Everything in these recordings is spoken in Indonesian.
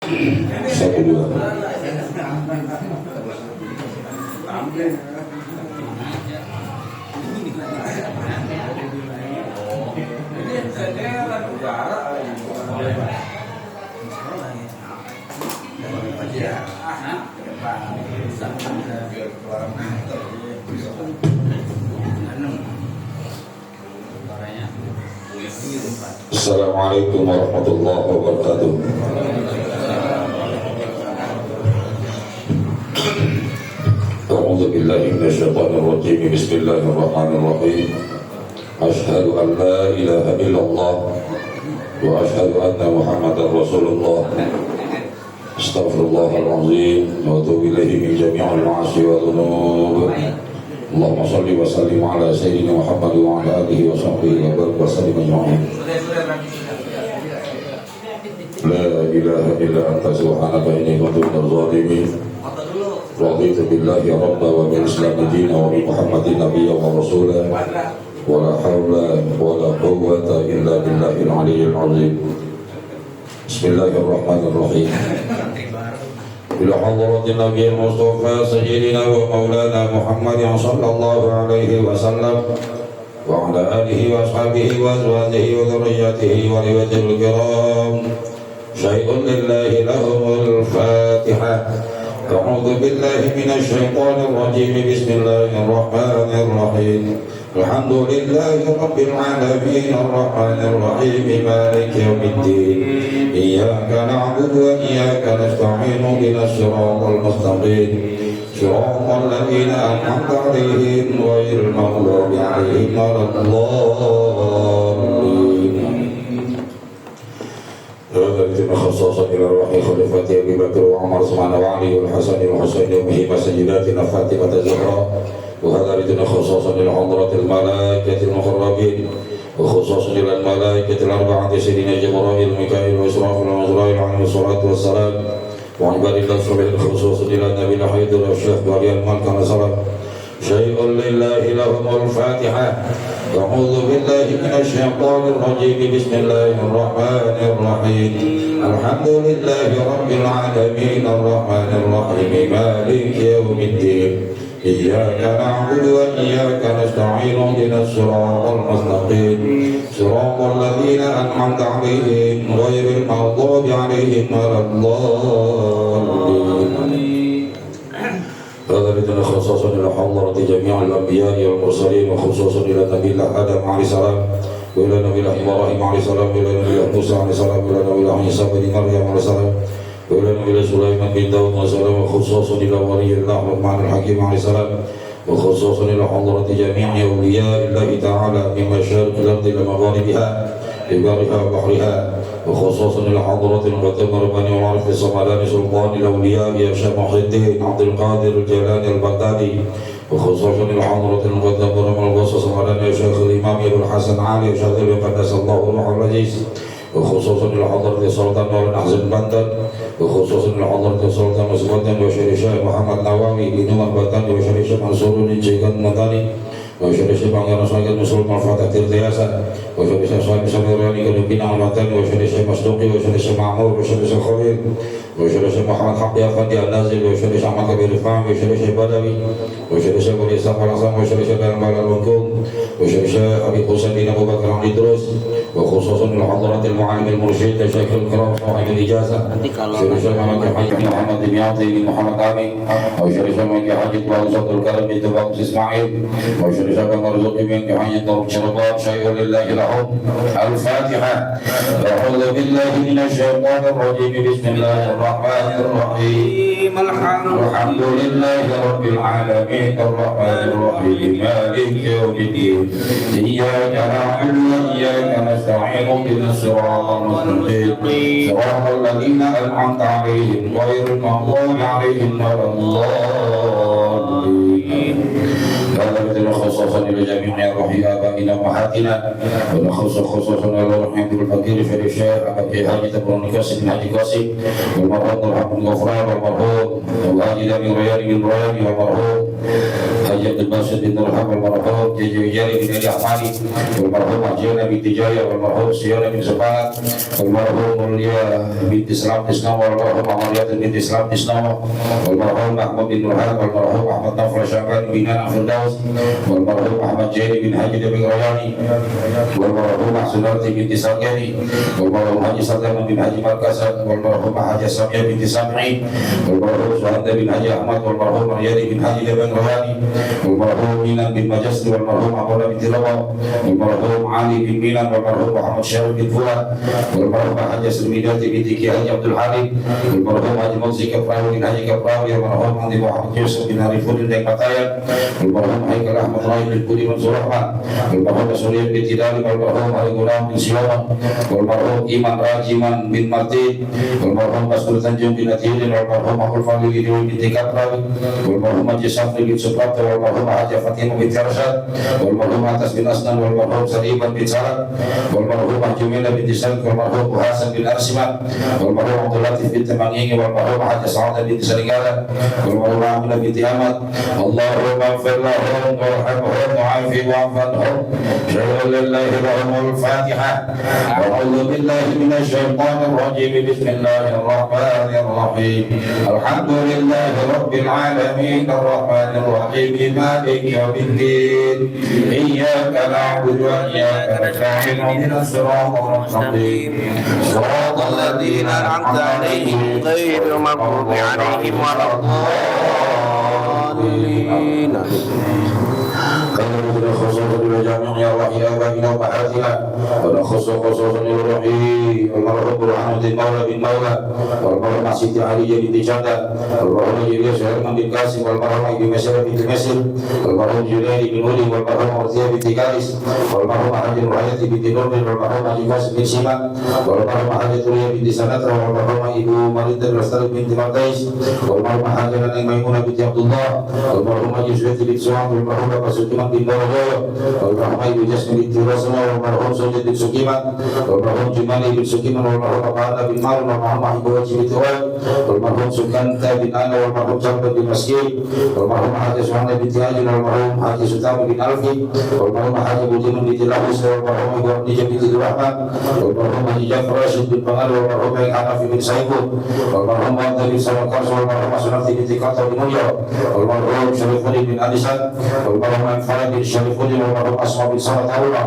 Satu dua. Assalamualaikum warahmatullahi wabarakatuh. A'udzu billahi minasyaitonir rajim. Bismillahirrahmanirrahim. Asyhadu an la ilaha illallah wa asyhadu anna Muhammadar Rasulullah. Astaghfirullahalazim wa atubu ilaihi min jami'il ma'asi wa dhunub. Allahumma shalli wa sallim ala sayyidina Muhammad wa ala alihi wa sahbihi wa barik wa sallim ajma'in. La ilaha illa anta subhanaka inni kuntu minadh dhalimin. Raditu billahi rabba wa bil islam dinan wa bi Muhammadin nabiyyan wa rasulan. Wa la hawla wa la quwwata illa billahil aliyyil azim. Bismillahirrahmanirrahim. Ila hadratin Nabi Mustafa sayyidina wa maulana Muhammad sallallahu alaihi wasallam wa ala alihi wa ashabihi wa azwajihi wa dhurriyyatihi wa riwayatil kiram. Syai'un lillahi lahumul Fatihah. A'udzu billahi minasy syaithanir rajim. Bismillahirrahmanirrahim. Alhamdulillahi rabbil alamin arrahmanir rahim maliki yaumiddin. Iyyaka na'budu wa iyyaka nasta'in ihdinas siratal mustaqim. Siratal ladzina an'amta 'alaihim ghairil maghdubi 'alaihim waladdallin. Hadirin khassasan ila ruhi khalifati Abi Bakar wa Umar Utsman wa Ali wal Hasan wal Husain wa Muhammad sayyidatina Fatimah az-Zahra. وهذا خصوصا إلى حضرة الملائكة المقربين وخصوصا إلى الملائكة الأربعة سيدنا جبرائيل وميكائيل وإسرافيل وعزرائيل عليهم الصلاة والسلام وعباد الله الصالحين خصوصا إلى النبي الحيد والشيخ ولي الملك والسلام. شيء لله لهم الفاتحة. أعوذ بالله من الشيطان الرجيم. بسم الله الرحمن الرحيم. الحمد لله رب العالمين الرحمن الرحيم مالك يوم الدين. إياك نعبد وإياك نستعين اهدنا الصراط المستقيم صراط الذين أنعمت عليهم غير المغضوب عليهم ولا الضالين. هذا خصوصا إلى حضرة جميع الأنبياء والمرسلين وخصوصا إلى نبي الله آدم عليه السلام وإلى نبي الله إبراهيم عليه السلام وإلى نبي الله موسى عليه السلام وإلى نبي الله عيسى بن مريم عليه السلام وإلى نبي سليمان بن داود عليه السلام وخصوصا إلى ولي الله الرحمن الحكيم عليه السلام وخصوصا إلى حضرة جميع أولياء الله تعالى من مشارق الأرض إلى مغاربها لبرها وبحرها وخصوصا إلى حضرة المقدم رباني وعرف الصمداني سلطان الأولياء يا شيخ محي الدين عبد القادر الجيلاني البغدادي وخصوصا إلى حضرة المقدم رباني الغوث الصمداني يا شيخ الإمام أبو الحسن علي وشاذلي قدس الله روحه العزيز وخصوصا إلى حضرة السلطان مولانا حسن بندر وخصوصا إلى حضرة السلطان مسعود وشيخ الشيخ محمد نواوي بن بندر وشيخ الشيخ منصور بن جيغان مدني وشيخ الشيخ بانجان صاحب مسعود مرفات ترتياسا وشيخ الشيخ صاحب سميراني كلبين عمتان وشيخ الشيخ مصدوقي وشيخ الشيخ معمور وشيخ الشيخ خليل وشيخ الشيخ محمد حقي أفندي النازل وشيخ الشيخ أحمد كبير الفهم وشيخ الشيخ بدوي وشيخ الشيخ ولي إسحاق الحسن وشيخ الشيخ المال الوكوم وشيخ الشيخ أبي حسين بن أبو بكر عن إدروس وخصوصا لحضرة المعلم المرشد الشيخ الكرام صاحب الإجازة وشيخ الشيخ محمد حاج محمد بن عاطي بن محمد آمين وشيخ الشيخ محمد حاج وأوسط الكرم بن تباقس إسماعيل وشيخ الشيخ مرزوق بن حاج ضرب شربات شيء لله لهم الفاتحة. أعوذ بالله من الشيطان الرجيم. بسم الله الرحمن الرحيم. الحمد لله رب العالمين الرحمن الرحيم مالك يوم الدين. إياك نعبد وإياك نستعين اهدنا الصراط المستقيم صراط الذين أنعمت عليهم غير المغضوب عليهم ولا الضالين. خصوصا إلى جميع روح آبائنا وأمهاتنا ونخص خصوصا إلى روح الفقير في الشيخ أبي حاجة بن قاسم بن حاج قاسم والمرحوم محمد غفران والمرحوم والهادي بن ريان بن ريان والمرحوم حاج عبد الباسط بن مرحبا والمرحوم جاري بن علي أحمدي والمرحوم عجينا بن تجاية والمرحوم سيونة بن سبحان والمرحوم موليا بنت إسلام إسلام والمرحوم عمريات بنت إسلام إسلام والمرحوم محمود بن مرحب والمرحوم أحمد نوفل شعبان بن فردوس والمرحوم أحمد جيري بن حاج بن رياني والمرحوم حسنات بنت سرجاني والمرحوم حاج سلمان بن حاج مركز والمرحوم حاج سامية بنت سامعي والمرحوم سهند بن حاج أحمد والمرحوم مرياني بن حاج بن رياني والمرحوم مينان بن مجسد والمرحوم عمرو بن تلوى والمرحوم علي بن مينان والمرحوم محمد شارف بن فؤاد والمرحوم حاج سلميدات بنت كي حاج عبد الحليم والمرحوم حاج موسي كفراوي بن حاج كفراوي والمرحوم حاج محمد يوسف بن عريفون بن قتايا والمرحوم هيكل أحمد راي بن كودي منصور أحمد والمرحوم سوريان بن تداري والمرحوم علي غلام بن سيوان والمرحوم إيمان راجمان بن مرتين والمرحوم مسؤول تنجم بن أتيل والمرحوم أبو الفضل بن كفراوي والمرحوم حاج سافر بن سبرات والمرحوم حاج فاطمة بن رشاد والمرحوم عتس بن أسنان والمرحوم سليم بن سعد والمرحوم جميلة بن سلك والمرحوم حسن بن أرسمان والمرحوم عبد اللطيف بن تمانين والمرحوم حاج سعادة بن سليمان والمرحوم عاملة بن أحمد اللهم اغفر لهم وارحمهم وعافهم واعف عنهم شهد لله لهم الفاتحة وأعوذ بالله من الشيطان الرجيم بسم الله الرحمن الرحيم الحمد لله رب العالمين الرحمن الرحيم مالك يوم الدين إياك نعبد وإياك نستعين اهدنا الصراط المستقيم صراط الذين أنعمت عليهم غير المغضوب عليهم ولا الضالين. كما خصوصا إلى جميع روح آبائنا وأمهاتنا ونخص خصوصا إلى روح المرحوم برهان المولى بن مولى والمرحوم سيدي علي بن جدة والمرحوم إلياس بن قاسم والمرحوم ابن مسر بن مسر والمرحوم جليل بن ولي والمرحوم مرثية بن كارث والمرحوم حاج الرحية بن نور والمرحوم حاج قاسم بن سيما والمرحوم حاج توريا بن سنة والمرحوم ابو مريد الرستر بن مرتيس والمرحوم حاج ميمونة بن عبد الله والمرحوم حاج سويد بن سوان والمرحوم أبو سليمان بن بورجو والمرحوم ابو جسم بن تيراسنا والمرحوم سوجد بن سكيمان والمرحوم جمالي بن سكيمان والمرحوم أبو بن مار والمرحوم أبو وجه بن توال والمرحوم سكانتا بن أنا والمرحوم جابر بن مسكين والمرحوم حاج سبحانه بن تاج والمرحوم حاج سلطان بن ألفي والمرحوم حاج بوجين بن تلاوس والمرحوم ابو عبد بن الرحمن والمرحوم حاج جعفر راشد بن بغال والمرحوم حنفي بن سعيد والمرحوم عبد بن سمكار والمرحوم سنفتي بن تكاتا بن منيا والمرحوم شريف بن أليسان والمرحوم أنفال بن شريف والمرحوم أسماء بن سمت أولا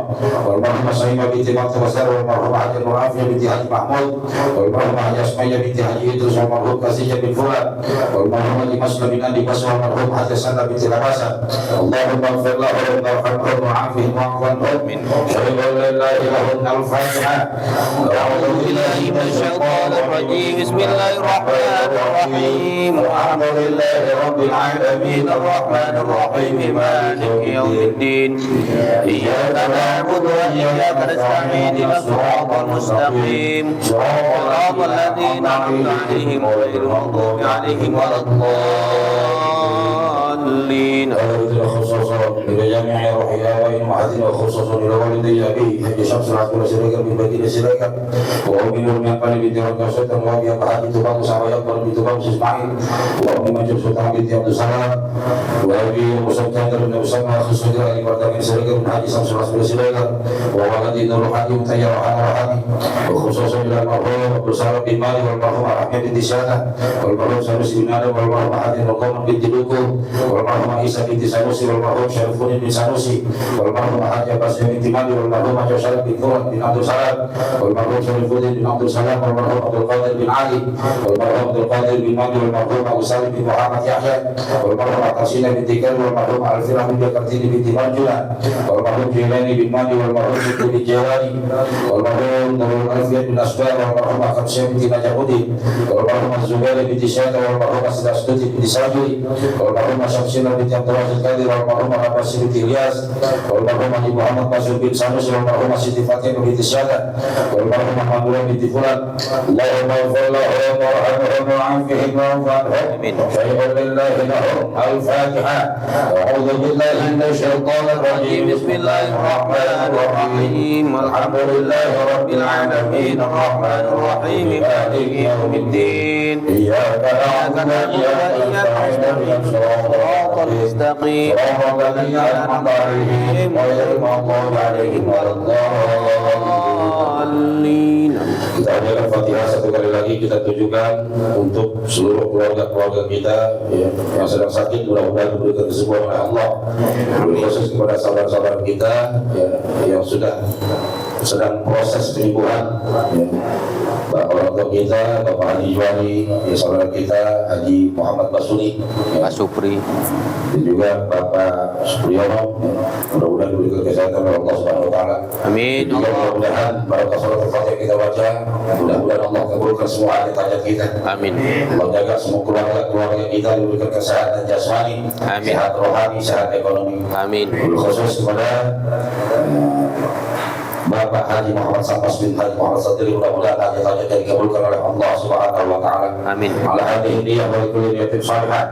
والمرحوم سعيمة بن تبات وسار والمرحوم حاج مرافية بن حاج محمود والمرحوم حاج أسماء بن حاج إدريس والمرحوم كاسية بن فلان والمرحوم حاج مسلم بن أبي بس والمرحوم حاج سنة بن لباسة اللهم اغفر لهم وارحمهم وعافهم واعف عنهم شهد أن لا إله إلا الله الفاتحة أعوذ بالله من الشيطان الرجيم بسم الله الرحمن الرحيم الحمد لله رب العالمين الرحمن الرحيم مالك يوم الدين إياك نعبد وإياك نستعين اهدنا الصراط المستقيم صراط الذين أنعمت عليهم غير المغضوب عليهم ولا الضالين. خصوصا إلى جميع روح آبائنا وأمهاتنا وخصوصا إلى والدي أبي حج شمس العقل سريكا من مدينة سريكا وأمي نور من قلب بنت ركا سلطان وأبي أبا حاج تباق سعوى أكبر بنت تباق إسماعيل وأمي منجر سلطان بنت عبد السلام وأبي مسلطان بن أسامة خصوصا إلى بردان سريكا من حاج شمس العقل سريكا وولدي نور حاج متير وحاني وخصوصا إلى المرحوم عبد السلام بن مالي والمرحوم رحمة بنت سادة والمرحوم سانوسي بن آدم والمرحوم حاج رقم بنت لوكو والمرحوم عيسى بنت سانوسي والمرحوم شرفون بن سانوسي والمرحوم حاج عباس بن مالي والمرحوم حاج شرف بن ثورة بن عبد السلام والمرحوم شرفون بن عبد السلام والمرحوم عبد القادر بن علي والمرحوم عبد القادر بن مالي والمرحوم ابو سالم بن محمد يحيى والمرحوم عطاشين بن تكال والمرحوم الفرح بن كرتين بن مرجلة والمرحوم جيلاني بن مالي والمرحوم بن الجيلاني والمرحوم نور الألفية بن أسباب والمرحوم خمسين بن نجاودي والمرحوم الزبير بن شادة والمرحوم السداسدوتي بن ساجري والمرحوم Syamsina binti Abdul Aziz Qadir wal marhum Abbas Siti Ilyas wal marhum Haji Muhammad Basir bin Sanusi wal marhum Siti Fatimah binti Syada wal marhum Muhammad binti Fulan Allahumma ighfir lahum warhamhum wa'afihim wa'anhum shay'un lillahi lahum al-Fatiha a'udzu billahi minasy syaithanir rajim bismillahirrahmanirrahim alhamdulillahi rabbil alamin arrahmanir rahim maliki yaumiddin iyyaka na'budu wa iyyaka nasta'in shiratal mustaqim shiratal ladzina an'amta 'alaihim ghairil maghdubi 'alaihim waladdallin. Kita bacakan Fatihah satu kali lagi, kita tujukan untuk seluruh keluarga kita yang sedang sakit, mudah-mudahan diberikan kesembuhan oleh Allah. Khusus kepada saudara-saudara kita yang sudah sedang proses penyembuhan, orang tua kita, Bapak Haji Juwani, saudara kita Haji Muhammad Basuni, Pak Supri, dan juga Bapak Supriyono, mudah-mudahan diberikan kesehatan oleh Allah Subhanahu Wa Taala. Amin. Mudah-mudahan barakah salat Al-Fatihah kita baca, mudah-mudahan Allah kabulkan semua hajat kita. Amin. Allah jaga semua keluarga kita, diberikan kesehatan jasmani, sehat rohani, sehat ekonomi. Amin. Khusus kepada Bapak Haji Muhammad Sampas bin Haji Muhammad Sadri, mudah-mudahan hajat-hajat yang dikabulkan oleh Allah Subhanahu Wa Taala. Amin. Ala hadhihi niyah wa kulli niyatin salihah.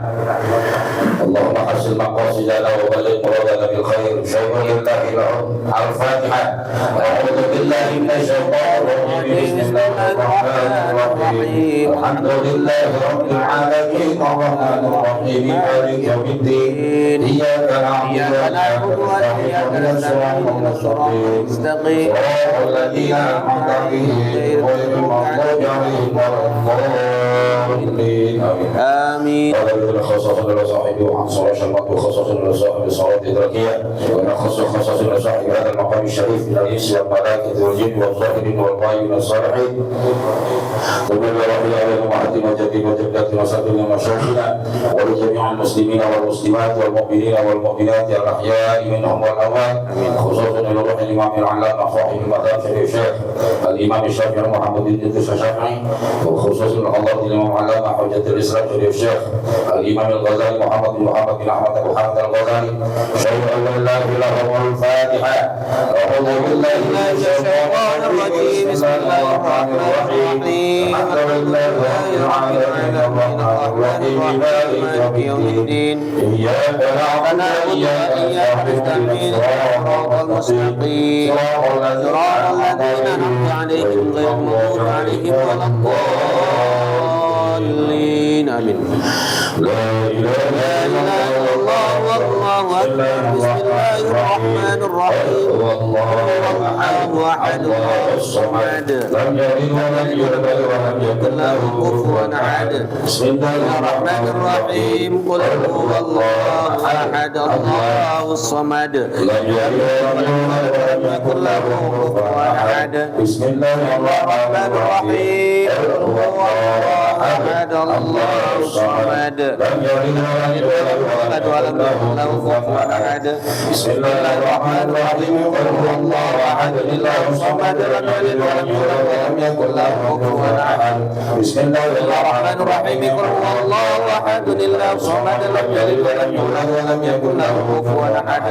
Allahumma hasil maqasidana wa baligh muradana bil khair syai'un lillahi lahum. Al-Fatihah. A'udzu billahi minasy syaithanir rajim. Bismillahirrahmanir rahim. Alhamdulillahi rabbil alamin arrahmanir rahim maliki yaumiddin. Iyyaka na'budu wa iyyaka nasta'in mustaqim الذين أنعمت عليهم غير المغضوب عليهم ولا الضالين آمين. وذلك خصص لصاحبه عن صلاة الشمات وخصص لصاحب صلاة الإدراكية خصص لصاحب هذا المقام الشريف من الإنس والملائكة والجن والظاهرين والغائبين الصالحين ومن رحل عليهم وحدهم وجدهم وجداتنا وسادنا ومشايخنا ولجميع المسلمين والمسلمات والمؤمنين والمؤمنات الأحياء منهم والأموات خصوصا لروح الإمام العلامة صاحب المذهب الشيخ الإمام الشافعي محمد بن إدريس الشافعي وخصوصا الله الإمام العلامة حجة الإسلام الشيخ الإمام الغزالي محمد بن أحمد أبو حامد الغزالي شهد أن لا إله إلا هو الفاتحة. أعوذ بالله من الشيطان الرجيم بسم الله الرحمن الرحيم الحمد لله رب العالمين الرحمن الرحيم مالك يوم الدين إياك نعبد وإياك نستعين صراط المستقيم صراط الذين أنعمت عليهم غير المغضوب عليهم ولا الضالين آمين. لا إله إلا الله والله أكبر. بسم الله الرحمن الرحيم الله أحد الله الصمد لم يلد ولم يولد ولم يكن له كفوا أحد. بسم الله الرحمن الرحيم قل هو الله أحد الله الصمد لم يلد ولم يولد ولم يكن له كفوا أحد. بسم الله الرحمن الرحيم قل هو الله أحد الله الصمد لم يلد ولم يولد ولم يكن له كفوا أحد. بسم الله الرحمن الرحيم قل هو الله أحد الله الصمد لم يلد ولم يولد ولم يكن له كفوا أحد. بسم الله الرحمن الرحيم قل هو الله أحد الله الصمد لم يلد ولم يولد ولم يكن له كفوا أحد.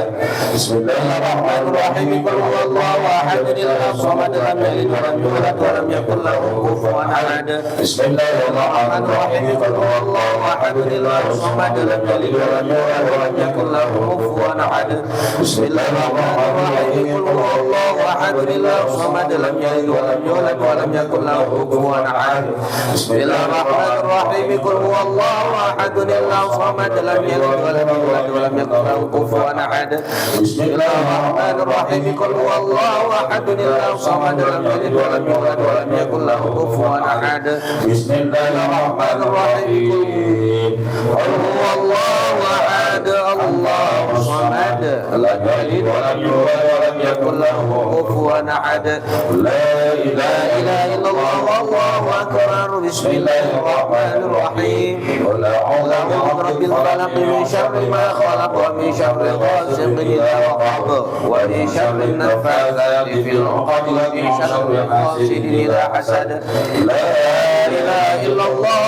بسم الله الرحمن الرحيم قل هو الله أحد الله الصمد لم يلد ولم يولد ولم يكن له كفوا أحد. بسم الله الرحمن الرحيم قل هو الله أحد الله الصمد لم يلد ولم يولد ولم يكن له كفوا أحد. بسم الله الرحمن الرحيم قل هو الله أحد الله الصمد لم يلد ولم يولد ولم يكن له كفوا أحد. بسم الله الرحمن الرحيم قل هو الله أحد الله الصمد لم يلد ولم يولد ولم يكن له كفوا أحد. بسم الله الرحمن الرحيم قل هو الله أحد الله الصمد لم يلد ولم يولد ولم يكن له كفوا أحد. بسم الله الرحمن الرحيم قل هو الله أحد الله الصمد لم يلد ولم يولد ولم يكن له كفوا أحد. لا إله إلا الله والله أكبر. بسم الله الرحمن الرحيم قل أعوذ برب الفلق من شر ما خلق ومن شر غاسق إذا وقب ومن شر النفاثات في العقد ومن شر حاسد إذا حسد. لا إله إلا الله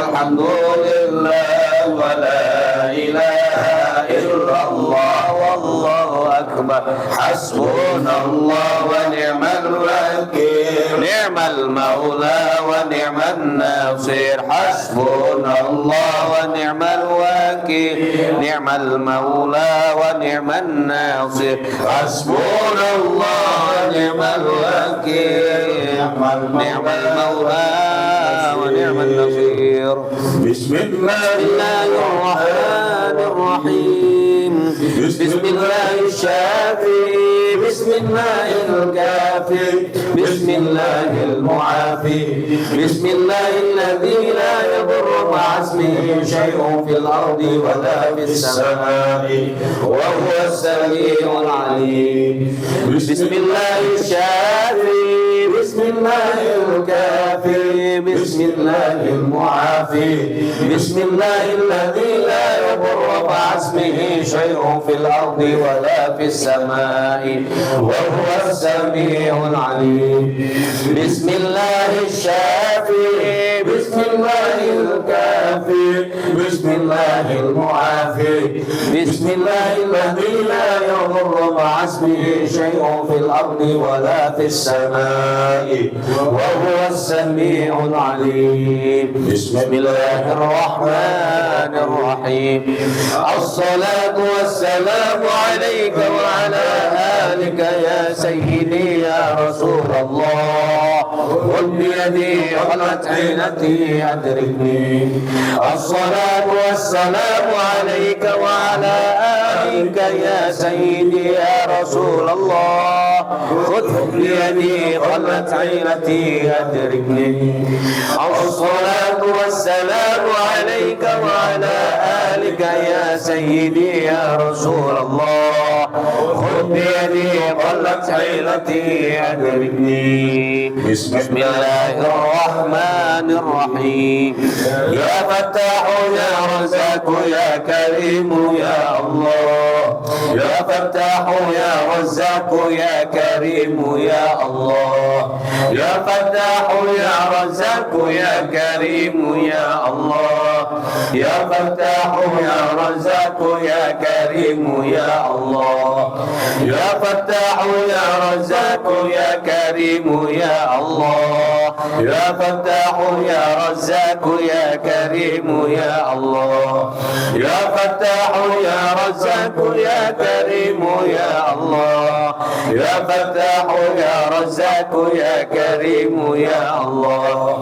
walhamdulillah wa la ilaha illallah wallahu akbar. Hasbunallah wa ni'mal wakil, ni'mal maula wa ni'man nasir. Hasbunallah wa ni'mal wakil, ni'mal maula wa ni'man nasir. Hasbunallah wa ni'mal wakil, ni'mal maula wa ni'man nasir. Bismillahirrahmanirrahim. Bismillahirrahmanirrahim. Bismillahirrahmanirrahim. Bismillahirrahmanirrahim. Bismillahilladzi la yadurru ma'a ismihi syai'un fil ardi wa la fis samaa'i wa huwa as-sami'ul 'aliim. Bismillahirrahmanirrahim. Bismillahirrahmanirrahim. Bismillahirrahmanirrahim. Bismillahilladzi la yadurru ma'a ismihi syai'un fil ardi wa la fis samaa'i wa huwa as-sami'ul 'aliim. Bismillahirrahmanirrahim. Bismillahirrahmanirrahim. Bismillahirrahmanirrahim. Bismillahilladzi la yadurru ma'a ismihi syai'un fil ardi wa la fis samaa'i wa huwa as-sami'ul 'aliim. Bismillahirrahmanirrahim. As-salatu was-salamu 'alaika wa 'ala alika ya sayyidi ya Rasulullah. Khudh bi yadi qalat 'ainati adrikni. As-salatu was-salamu 'alaika wa 'ala alika ya sayyidi ya Rasulullah. Khudh bi yadi qalat 'ainati adrikni. As-salatu was-salamu 'alaika wa 'ala alika ya sayyidi ya Rasulullah. Khudh bi yadi qalat 'ainati adrikni. Bismillahirrahmanirrahim. Ya Fattahu ya Razzaqu ya Karimu ya Allah. Ya Fattahu ya Razzaqu ya Karimu ya Allah. Ya Fattahu ya Razzaqu ya Karimu ya Allah. Ya Fattahu ya Razzaqu ya Karimu ya Allah. Ya Fattahu ya Razzaqu ya Karimu ya Allah. Ya Fattahu ya Razzaqu ya Karimu ya Allah. Ya Fattahu ya Razzaqu ya Karimu ya Allah. Ya Fattahu ya Razzaqu ya Karimu ya Allah.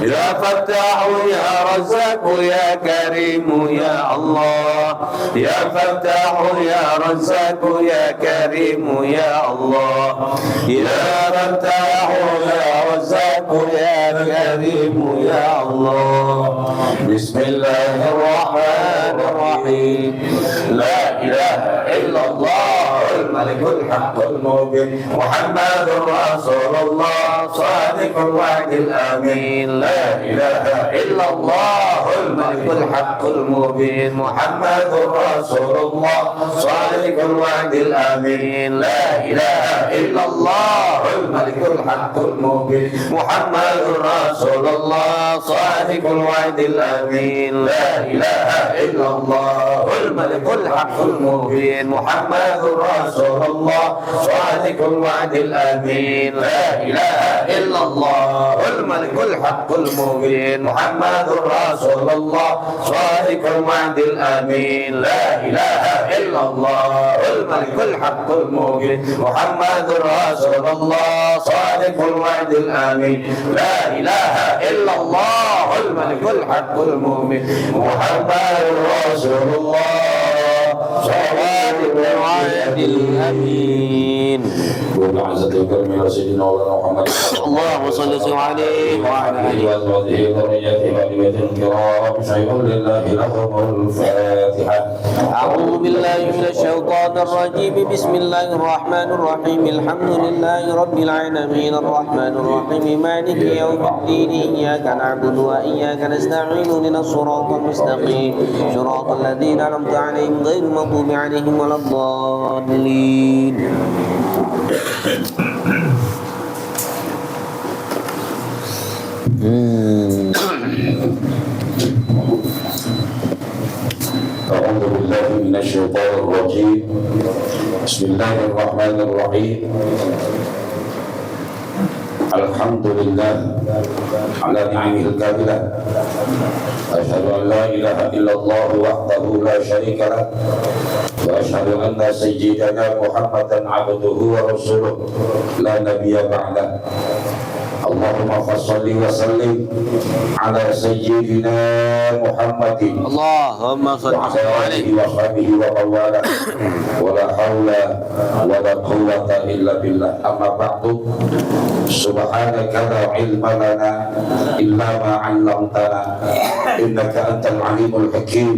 Ya Fattahu ya Razzaqu ya Karimu ya Allah. Ya Fattahu ya Razzaqu ya Karimu ya Allah. Ya Fattahu ya Razzaqu ya Karimu ya Allah. Bismillahirrahmanirrahim. La ilaha illallah al-malikul haqqul mubin. Muhammadur Rasulullah sadiqul wa'dil amin. La ilaha illallah al-malikul haqqul mubin. Muhammadur Rasulullah sadiqul wa'dil amin. La ilaha illallah al-malikul haqqul mubin. Muhammadur Rasulullah sadiqul wa'dil amin. La ilaha illallah al-malikul haqqul mubin. Muhammadur Rasulullah sadiqul wa'dil amin. La ilaha illallah al-malikul haqqul mubin. Muhammadur Rasulullah sadiqul wa'dil amin. La ilaha illallah al-malikul haqqul mubin. Muhammadur Rasulullah sadiqul wa'dil amin. La ilaha illallah al-malikul haqqul mubin. Muhammadur Rasulullah sadiqul wa'dil amin. وبعزة الكرم يا سيدنا مولانا محمد اللهم صل عليه وعلى آله وأزواجه وذريته وآل بيته الكرام شيء لله لهم الفاتحة. أعوذ بالله من الشيطان الرجيم. بسم الله الرحمن الرحيم. الحمد لله رب العالمين الرحمن الرحيم مالك يوم الدين. إياك نعبد وإياك نستعين اهدنا الصراط المستقيم صراط الذين أنعمت عليهم غير المغضوب عليهم ولا الضالين. أعوذ بالله من الشيطان الرجيم. بسم الله الرحمن الرحيم. الحمد لله على نعمه الكاملة. أشهد أن لا إله إلا الله وحده لا شريك له، وأشهد أن سيدنا محمدا عبده ورسوله لا نبي بعده. اللهم صل وسلم على سيدنا محمد اللهم صل وعلى آله عليه وصحبه ومن والاه ولا حول ولا قوة إلا بالله. أما بعد سبحانك لا علم لنا إلا ما علمتنا إنك أنت العليم الحكيم.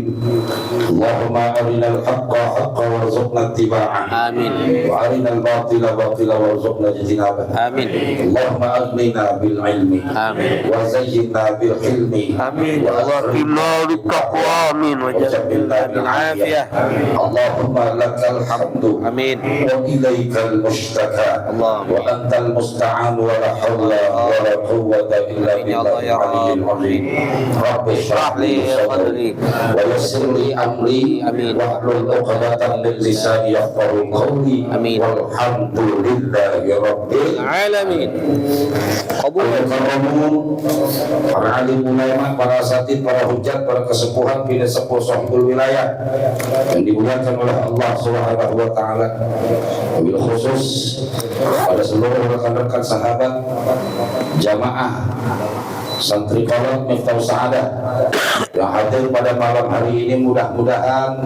اللهم أرنا الحق حقا وارزقنا اتباعه آمين وأرنا الباطل باطلا وارزقنا اجتنابه. آمين اللهم أغننا بالعلم آمين وزينا بالحلم آمين وأكرمنا بالتقوى آمين وجملنا بالعافية اللهم لك الحمد آمين وإليك المشتكى اللهم وأنت المستعان ولا حول ولا قوة إلا آمين يا الله بالله يا العلي رب. العظيم. رب اشرح لي صدري ويسر لي أمري آمين. واحلل عقدة من لساني يفقهوا قولي آمين. والحمد لله رب العالمين قبول Al-Qaramun, para alim ulama, para asatid, para hujat, para kesepuhan, bila sepuh sahibul wilayah yang dimuliakan oleh Allah Subhanahu wa Ta'ala. Wabil khusus pada seluruh rekan-rekan sahabat jamaah santri kolot Miftahul Sa'adah yang hadir pada malam hari ini, mudah-mudahan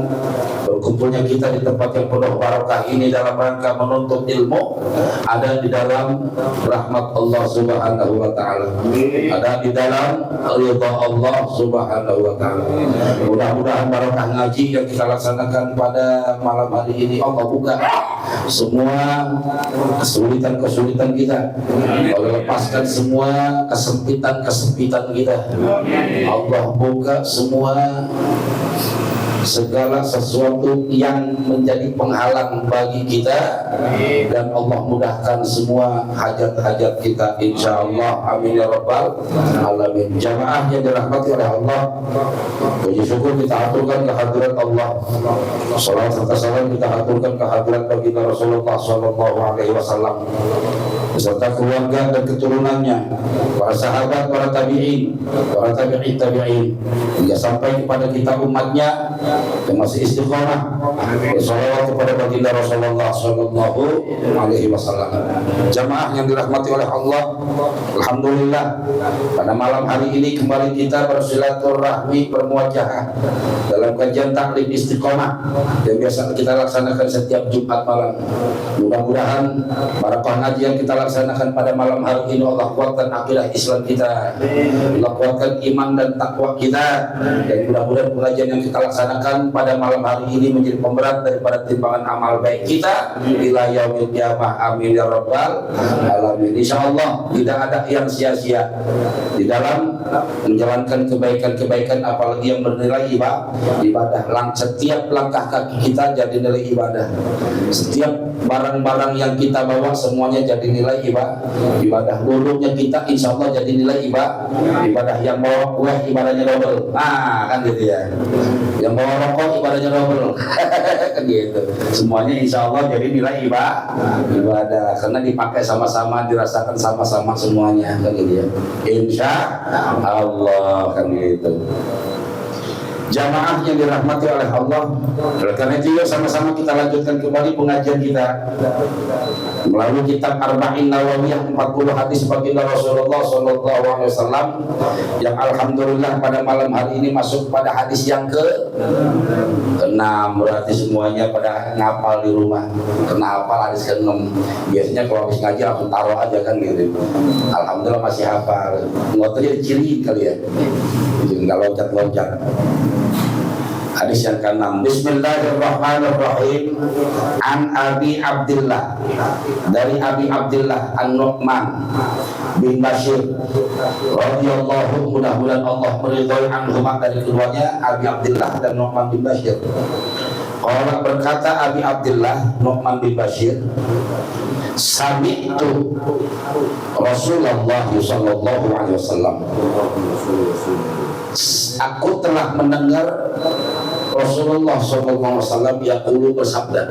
berkumpulnya kita di tempat yang penuh barakah ini dalam rangka menuntut ilmu ada di dalam rahmat Allah Subhanahu wa Ta'ala, ada di dalam ridha Allah Subhanahu wa Ta'ala. Mudah-mudahan barakah ngaji yang kita laksanakan pada malam hari ini Allah buka semua kesulitan-kesulitan kita, Allah lepaskan semua kesempitan kita. Allah buka semua segala sesuatu yang menjadi penghalang bagi kita dan Allah mudahkan semua hajat-hajat kita insyaallah. Amin ya rabbal alamin. Jamaah yang dirahmati oleh Allah, puji syukur kita aturkan kehadirat Allah, salawat serta salam kita aturkan kehadirat baginda Rasulullah sallallahu alaihi wasallam beserta keluarga dan keturunannya, para sahabat, para tabi'in, para tabi'in hingga sampai kepada kita umatnya yang masih istiqomah bersalawat kepada baginda Rasulullah sallallahu alaihi wasallam. Jamaah yang dirahmati oleh Allah, alhamdulillah pada malam hari ini kembali kita bersilaturahmi, bermuajahah dalam kajian taklim istiqomah yang biasa kita laksanakan setiap Jumat malam. Mudah-mudahan barakah ngaji yang kita laksanakan pada malam hari ini Allah kuatkan akidah Islam kita, Allah kuatkan iman dan takwa kita, dan mudah-mudahan pengajian yang kita laksanakan pada malam hari ini menjadi pemberat daripada timbangan amal baik kita ila yaumil qiyamah. Amin ya rabbal alamin. Insyaallah tidak ada yang sia-sia di dalam menjalankan kebaikan-kebaikan, apalagi yang bernilai ibadah. Setiap langkah kaki kita jadi nilai ibadah, setiap barang-barang yang kita bawa semuanya jadi nilai ibadah. Dulunya kita insya Allah jadi nilai ibadah. Yang bawa kue ibadahnya double, kan gitu ya. Yang bawa rokok ibadahnya double kan gitu. Semuanya insya Allah jadi nilai ibadah karena dipakai sama-sama, dirasakan sama-sama semuanya kan gitu ya. Insya Allah kan gitu. Jamaah yang dirahmati oleh Allah, oleh karena itu sama-sama kita lanjutkan kembali pengajian kita melalui kitab Arba'in Nawawiyah, 40 hadis baginda Rasulullah sallallahu alaihi wasallam yang alhamdulillah pada malam hari ini masuk pada hadis yang ke-6. Berarti semuanya pada ngapal di rumah. Kena hafal hadis ke-6. Biasanya kalau habis ngaji langsung taruh aja kan gitu. Alhamdulillah masih hafal. Ngotornya diciriin kali ya. Enggak loncat-loncat. Hadis yang ke-6. Bismillahirrahmanirrahim. An Abi Abdillah, dari Abi Abdillah An-Nu'man bin Bashir radhiyallahu, mudah-mudahan Allah meridhai anhuma, dari keduanya Abi Abdillah dan Nu'man bin Bashir. Orang berkata Abi Abdullah Nu'man bin Bashir, sami'tu Rasulullah sallallahu alaihi wasallam, aku telah mendengar Rasulullah sallallahu alaihi wasallam yaqulu bersabda,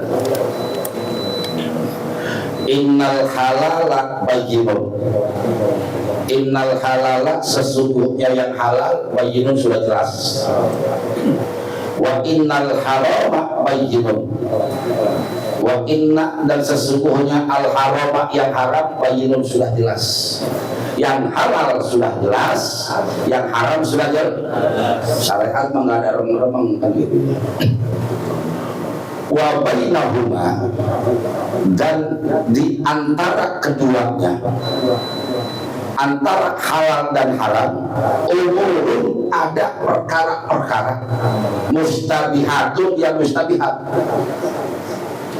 innal halala bayyinun, innal halala sesungguhnya yang halal bayyinun sudah jelas, wa innal harama bayyinun, wa inna dan sesungguhnya al harama yang haram bayyinun sudah jelas. Yang halal sudah jelas, yang haram sudah jelas. Syariat mah nggak ada remeng-remeng kan gitu. Wa bainahuma, dan di antara keduanya, antara halal dan haram, umurun ada perkara-perkara mustabihatun yang mustabihat.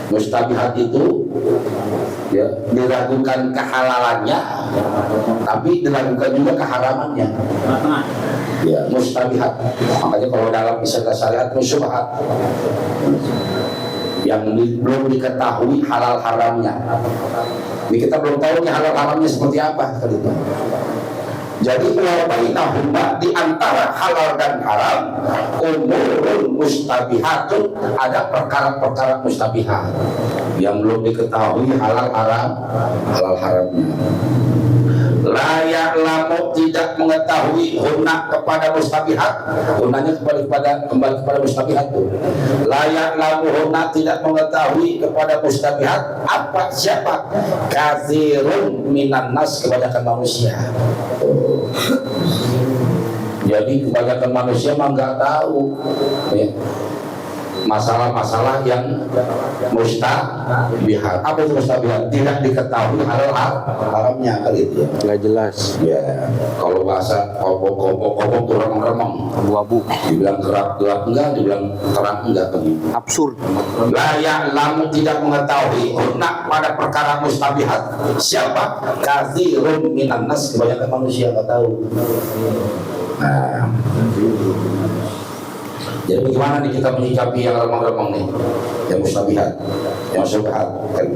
Mustabihat itu ya, diragukan kehalalannya, tapi diragukan juga keharamannya. Ya, mustabihat. Makanya kalau dalam istilah syariat syubhat, yang belum diketahui halal haramnya. Ini kita belum tahu nih halal haramnya seperti apa gitu. Jadi bainahuma, di antara halal dan haram, umurun mustabihatun, ada perkara-perkara mustabihat yang belum diketahui halal haramnya. La ya'lamu, tidak mengetahui hunna kepada mustabihat, hunnanya kembali kepada mustabihat itu. La ya'lamu hunna, tidak mengetahui kepada mustabihat apa siapa? Katsirun minan nas, kebanyakan manusia. Jadi kebanyakan manusia mah nggak tahu ya, masalah-masalah yang mustabihat. Apa itu mustabihat? Tidak diketahui halal haramnya kali itu ya. Nggak jelas. Ya, kalau bahasa kobok tuh remeng-remeng, Abu-abu. dibilang gelap enggak, dibilang terang enggak kan. Absurd. La ya'lamu, tidak mengetahui hunna pada perkara mustabihat siapa? Katsirun minan nas, kebanyakan manusia nggak tahu. Nah, jadi bagaimana nih kita menyikapi yang remeng-remeng nih, yang mustabihat, yang syubhat kan?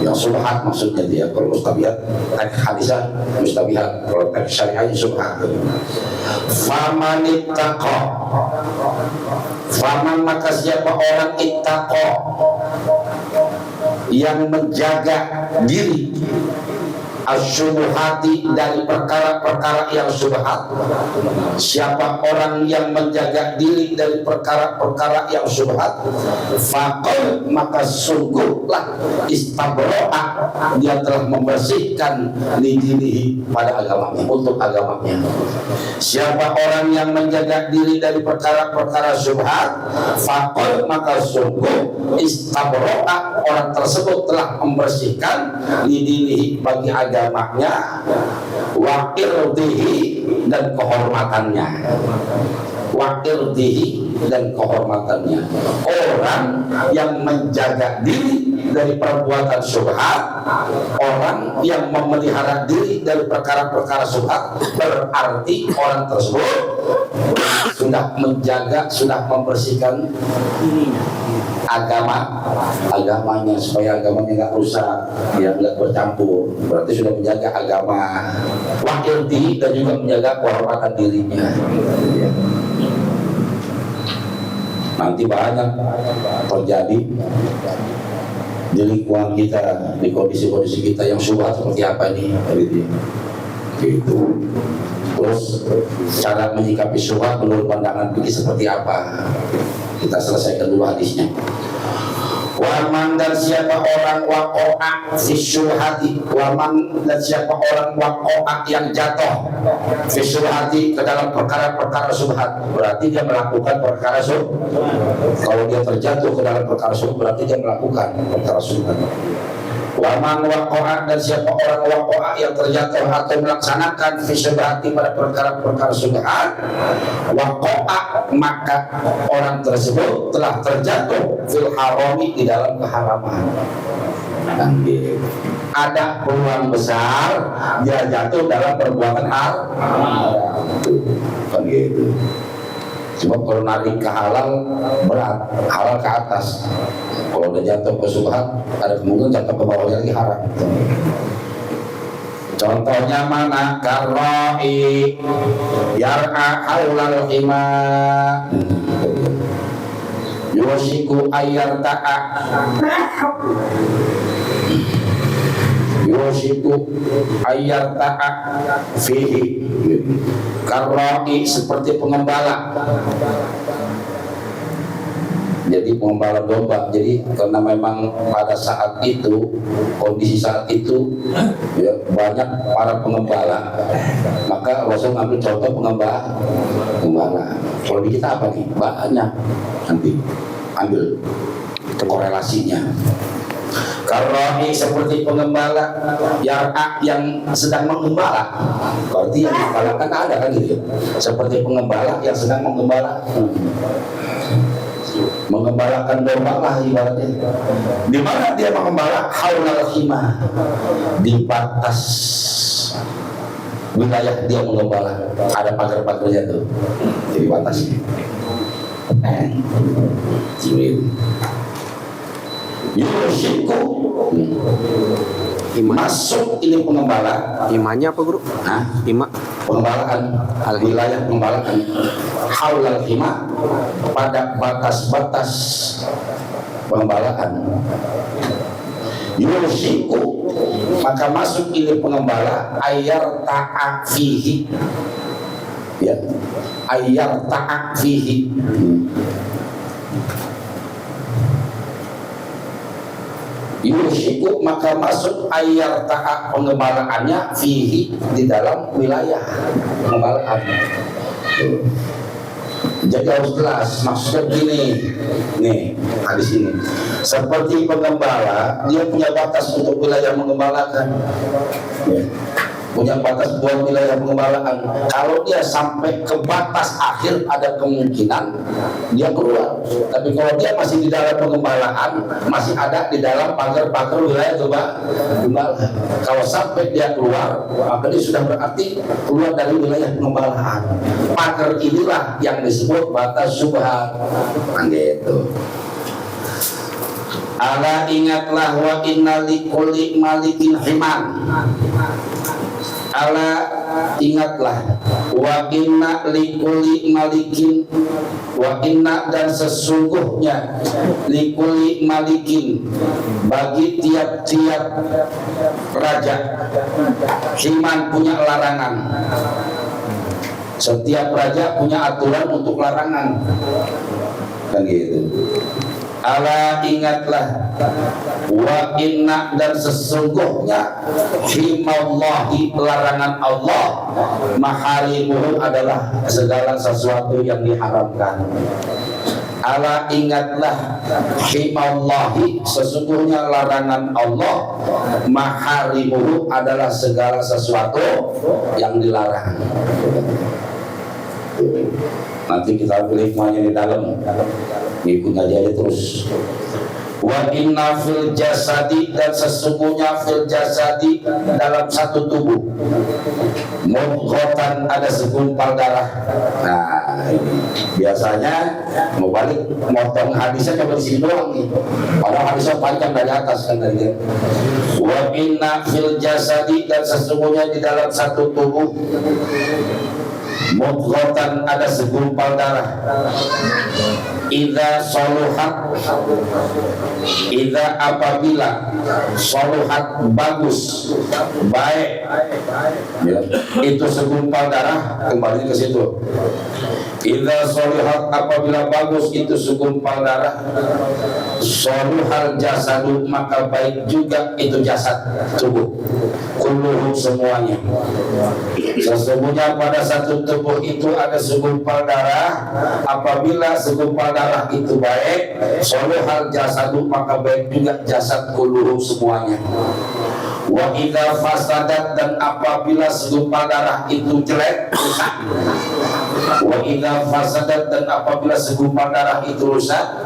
Yang syubhat maksudnya dia, kalau mustabihat hadisah mustabihat, kalau syariahnya syubhat. Faman ittaqa, faman maka siapa orang ittaqa, yang menjaga diri, asyubhati, dari perkara-perkara yang syubhat. Siapa orang yang menjaga diri dari perkara-perkara yang syubhat, faqul, maka sungguhlah istabro'a, dia telah membersihkan lidinihi, pada agamanya, untuk agamanya. Siapa orang yang menjaga diri dari perkara-perkara syubhat, faqul, maka sungguh istabro'a, orang tersebut telah membersihkan lidinihi, bagi agamanya, wa irdihi, dan kehormatannya, wa irdihi, dan kehormatannya. Orang yang menjaga diri dari perbuatan syubhat, orang yang memelihara diri dari perkara-perkara syubhat, berarti orang tersebut sudah menjaga, sudah membersihkan agamanya, supaya agamanya nggak rusak, ya nggak bercampur. Berarti sudah menjaga agama, wakil diri, dan juga menjaga kehormatan dirinya. Nanti banyak terjadi di lingkungan kita, di kondisi-kondisi kita yang syubhat seperti apa ini, gitu. Terus cara menyikapi syubhat menurut pandangan fikih seperti apa? Kita selesaikan dulu hadisnya. Waman, dan siapa orang waqa'a fi syubhati, waman, dan siapa orang waqa'a yang jatuh fi syubhati, ke dalam perkara-perkara syubhat, berarti dia melakukan perkara syubhat. Kalau dia terjatuh ke dalam perkara syubhat, berarti dia melakukan perkara syubhat. Waman waqa'a, dan siapa orang waqa'a yang terjatuh atau melaksanakan fi syubhati, pada perkara-perkara syubhat, waqa'a, maka orang tersebut telah terjatuh fil harami, di dalam keharaman. Dan ada peluang besar dia jatuh dalam perbuatan haram. Kan gitu. Sebab kalau narik ke halal berat, halal ke atas. Kalau udah jatuh ke subhat, ada kemungkinan jatuh ke bawahnya lagi haram. Contohnya mana? Karoi yar'a haulal hima yosiku ayarta'a fihi. Karoi seperti pengembala. Jadi pengembala domba. Jadi karena memang pada saat itu, kondisi saat itu ya, banyak para pengembala, maka Rasul ngambil contoh pengembala. Kalau di kita apa nih? Banyak. Nanti ambil korelasinya. Karena seperti pengembala yang sedang mengembala. Berarti yang mengembalakan ada kan gitu. Seperti pengembala yang sedang mengembala. Mengembalakan domba lah ibaratnya. Di mana dia mengembala? Haulal khimah, di batas wilayah dia mengembala. Ada pagar-pagarnya tuh, jadi batasnya. Yushiku masuk ini pengembala. Imannya apa guru? Ima Pengembalaan wilayah pengembalaan haulal hima, pada batas-batas pengembalaan. Yushiku maka masuk ini pengembala ayar ta'a fihi, ya, ayar ta'a fihi. Yushiku maka masuk ayar ta'a pengembalaannya fihi, di dalam wilayah pengembalaan. Jadi harus jelas maksudnya begini. Nih hadis ini seperti pengembala, dia punya batas untuk wilayah mengembalakan, ya, punya batas buat wilayah pengembalaan. Kalau dia sampai ke batas akhir, ada kemungkinan dia keluar. Tapi kalau dia masih di dalam pengembalaan, masih ada di dalam pagar-pagar wilayah gembala. Kalau sampai dia keluar, maka dia sudah berarti keluar dari wilayah pengembalaan. Pagar inilah yang disebut batas syubhat. Gitu. Ala ingatlah wa inna likulli malikin himan. Ala ingatlah wa inna likulli malikin, wa inna dan sesungguhnya likulli malikin, bagi tiap-tiap raja, himan punya larangan. Setiap raja punya aturan untuk larangan, kan gitu. Ala ingatlah wa inna dan sesungguhnya himallahi, larangan Allah, maharimuhu adalah segala sesuatu yang diharamkan. Ala ingatlah himallahi, sesungguhnya larangan Allah, maharimuhu adalah segala sesuatu yang dilarang. Nanti kita pilih hikmahnya di dalam, ikut aja terus. Wa inna fil jasadi, dan sesungguhnya fil jasadi dalam satu tubuh, mudghatan ada segumpal darah. Nah, biasanya mau balik motong hadisnya coba di sini doang nih. Padahal hadisnya panjang dari atas kan tadi. Wa inna fil jasadi, dan sesungguhnya di dalam satu tubuh, mudghatan ada segumpal darah. Idza soluhat, idza apabila soluhat bagus, baik, ya, itu segumpal darah, kembali ke situ. Idza soluhat apabila bagus itu segumpal darah, soluhal jasadu maka baik juga itu jasad tubuh, kulluhu semuanya. Sesungguhnya pada satu tubuh itu ada segumpal darah, apabila segumpal darah itu baik, soluhal jasadu maka baik juga jasad kulluhu semuanya. Wa idza fasadat, dan apabila segumpal darah itu jelek, rusak. Wa idza fasadat, dan apabila segumpal darah itu rusak,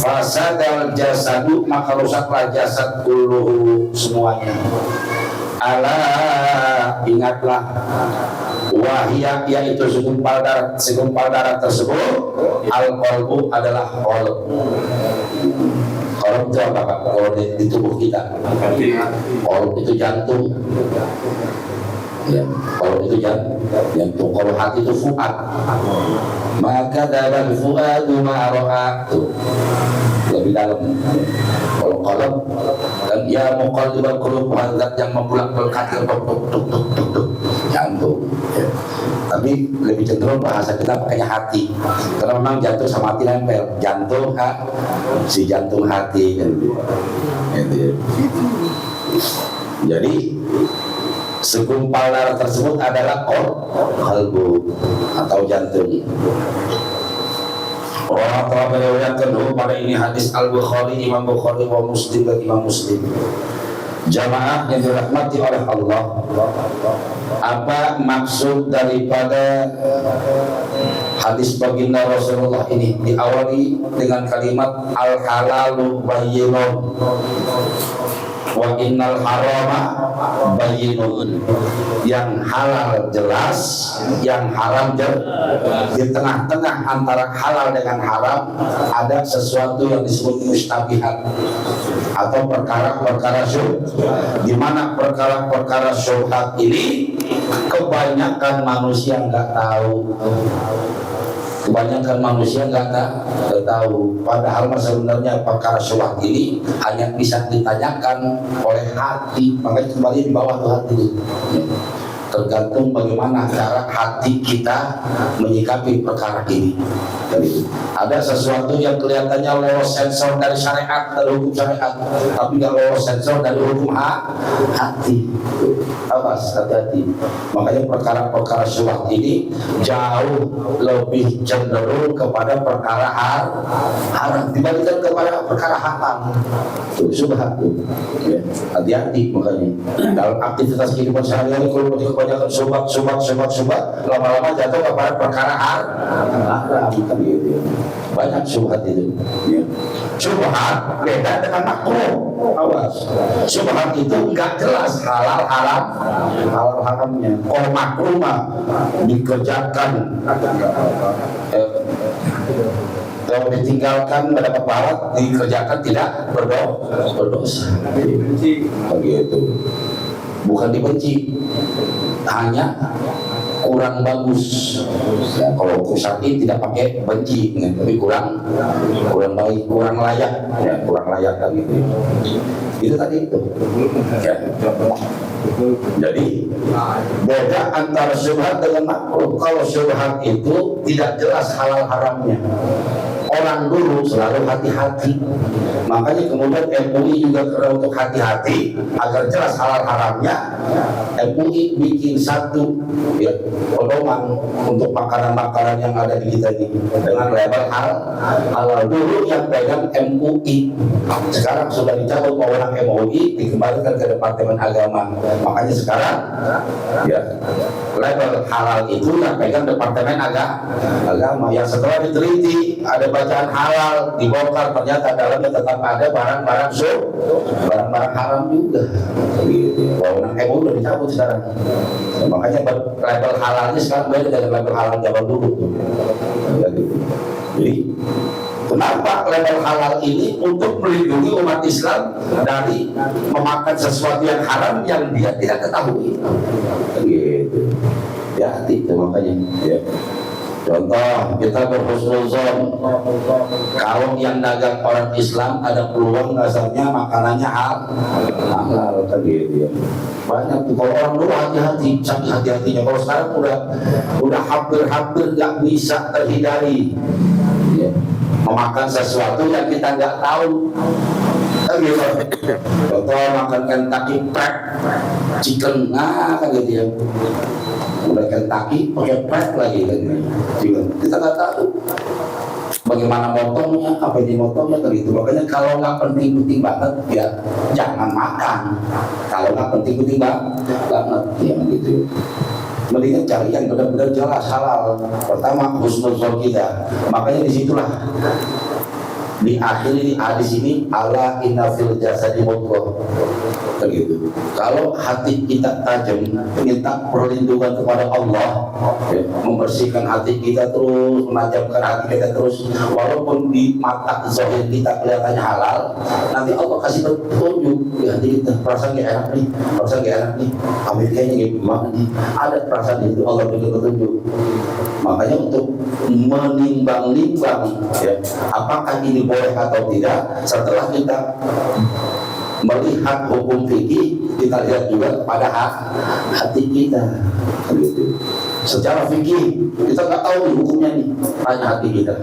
fasadal jasadu maka rusaklah jasad kulluhu semuanya. Ala ingatlah Wahia yaitu segumpal darah tersebut al-qalbu adalah qalb. Qalb itu apa Pak? Kalau di tubuh kita qalb itu jantung ya, qalb itu jantung. Kalau hati itu fuad, maka dalam fuadu ma'ro'a itu lebih dalam. Kalau qalb dan ya muqallibal qulub, zat yang membolak-balikan jantung ya. Tapi lebih cenderung bahasa kita pakainya hati, karena memang jantung sama hati nempel. Jantung si jantung hati kan gitu. Jadi segumpal darah tersebut adalah qalbu atau jantung. Orang telah meriwayatkan pada ini hadis Al-Bukhari, Imam Bukhari wa Muslim dan Imam Muslim. Jamaah yang dirahmati oleh Allah, apa maksud daripada hadis baginda Rasulullah ini? Diawali dengan kalimat al-halalu bayyinun wa innal harama bayyinun. Yang halal jelas, yang haram jelas. Di tengah-tengah antara halal dengan haram ada sesuatu yang disebut mustabihat atau perkara-perkara syubhat, di mana perkara-perkara syubhat ini kebanyakan manusia nggak tahu. Kebanyakan manusia nggak tahu. Padahal sebenarnya perkara syubhat ini hanya bisa ditanyakan oleh hati. Makanya kembali di bawah tuh hati. Tergantung bagaimana cara hati kita menyikapi perkara ini. Jadi, ada sesuatu yang kelihatannya lolos sensor dari syariat, dari hukum syariat, tapi nggak lolos sensor dari hukum hati. Awas, hati-hati. Makanya perkara-perkara syubhat ini jauh lebih cenderung kepada perkara haram dibandingkan kepada perkara halal. Syubhat tuh. Ya, hati-hati makanya. Dalam aktivitas kehidupan sehari-hari kalau kebanyakan syubhat, lama-lama jatuh kepada perkara haram. Gitu. Banyak syubhat itu ya. Syubhat beda dengan makruh. Awas, syubhat itu enggak jelas halal haramnya. Kalau makruh mah dikerjakan kalau ditinggalkan mendapat pahala, dikerjakan tidak berdosa. Begitu. Bukan dibenci, hanya kurang bagus ya. Kalau hukum syar'i tidak pakai benci ya, tapi kurang baik, kurang layak ya, kurang layak lagi itu tadi itu ya. Jadi beda antara syubhat dengan makruh. Kalau syubhat itu tidak jelas halal haramnya, orang dulu selalu hati-hati. Makanya kemudian MUI juga untuk hati-hati agar jelas halal haramnya, MUI bikin satu ya, pedoman untuk makanan-makanan yang ada di kita ini dengan label halal. Dulu yang pegang MUI, sekarang sudah dicabut wewenang MUI, dikembalikan ke Departemen Agama. Makanya sekarang ya label halal itu yang pegang Departemen Agama. Yang setelah diteliti ada bacaan halal, dibongkar ternyata dalamnya tetap ada barang-barang haram juga. Gitu. Wewenang MUI udah dicabut sekarang. Makanya label halalnya sekarang beda dengan label halal zaman dulu. Ya, gitu. Jadi kenapa label halal ini? Untuk melindungi umat Islam dari memakan sesuatu yang haram yang dia tidak ketahui. Gitu. Ya, itu makanya. Ya. Contoh, kita berhusnuzon, kalau yang dagang orang Islam ada peluang dasarnya makanannya halal gitu ya. Banyak tuh kalau orang dulu hati-hati, saking hati-hatinya. Kalau sekarang udah hampir nggak bisa terhindari ya, memakan sesuatu yang kita nggak tahu. Gitu. Contoh makan Kentucky Fried Chicken, gitu ya. Udah Kentucky pakai fried lagi kan, kita nggak tahu bagaimana motongnya, apa yang dimotongnya gitu. Makanya kalau nggak penting-penting banget ya jangan makan. Kalau nggak penting-penting banget ya gitu. Mendingan cari yang benar-benar jelas halal. Pertama husnuzon kita. Makanya disitulah Diakhiri hadis ini ala inna fil jasadi mudghah. Begitu. Kalau hati kita tajam, minta perlindungan kepada Allah, ya, membersihkan hati kita terus, menajamkan hati kita terus, walaupun di mata zahir kita kelihatannya halal, nanti Allah kasih petunjuk di hati kita. Perasaan gak enak nih, perasaan gak enak nih, Amerikanya gimana nih, ada perasaan itu Allah beri petunjuk. Makanya untuk menimbang-nimbang, ya, apakah ini boleh atau tidak, setelah kita melihat hukum fikih, kita lihat juga pada hati kita. Gitu. Secara fikih kita nggak tahu nih hukumnya nih, tanya hati kita.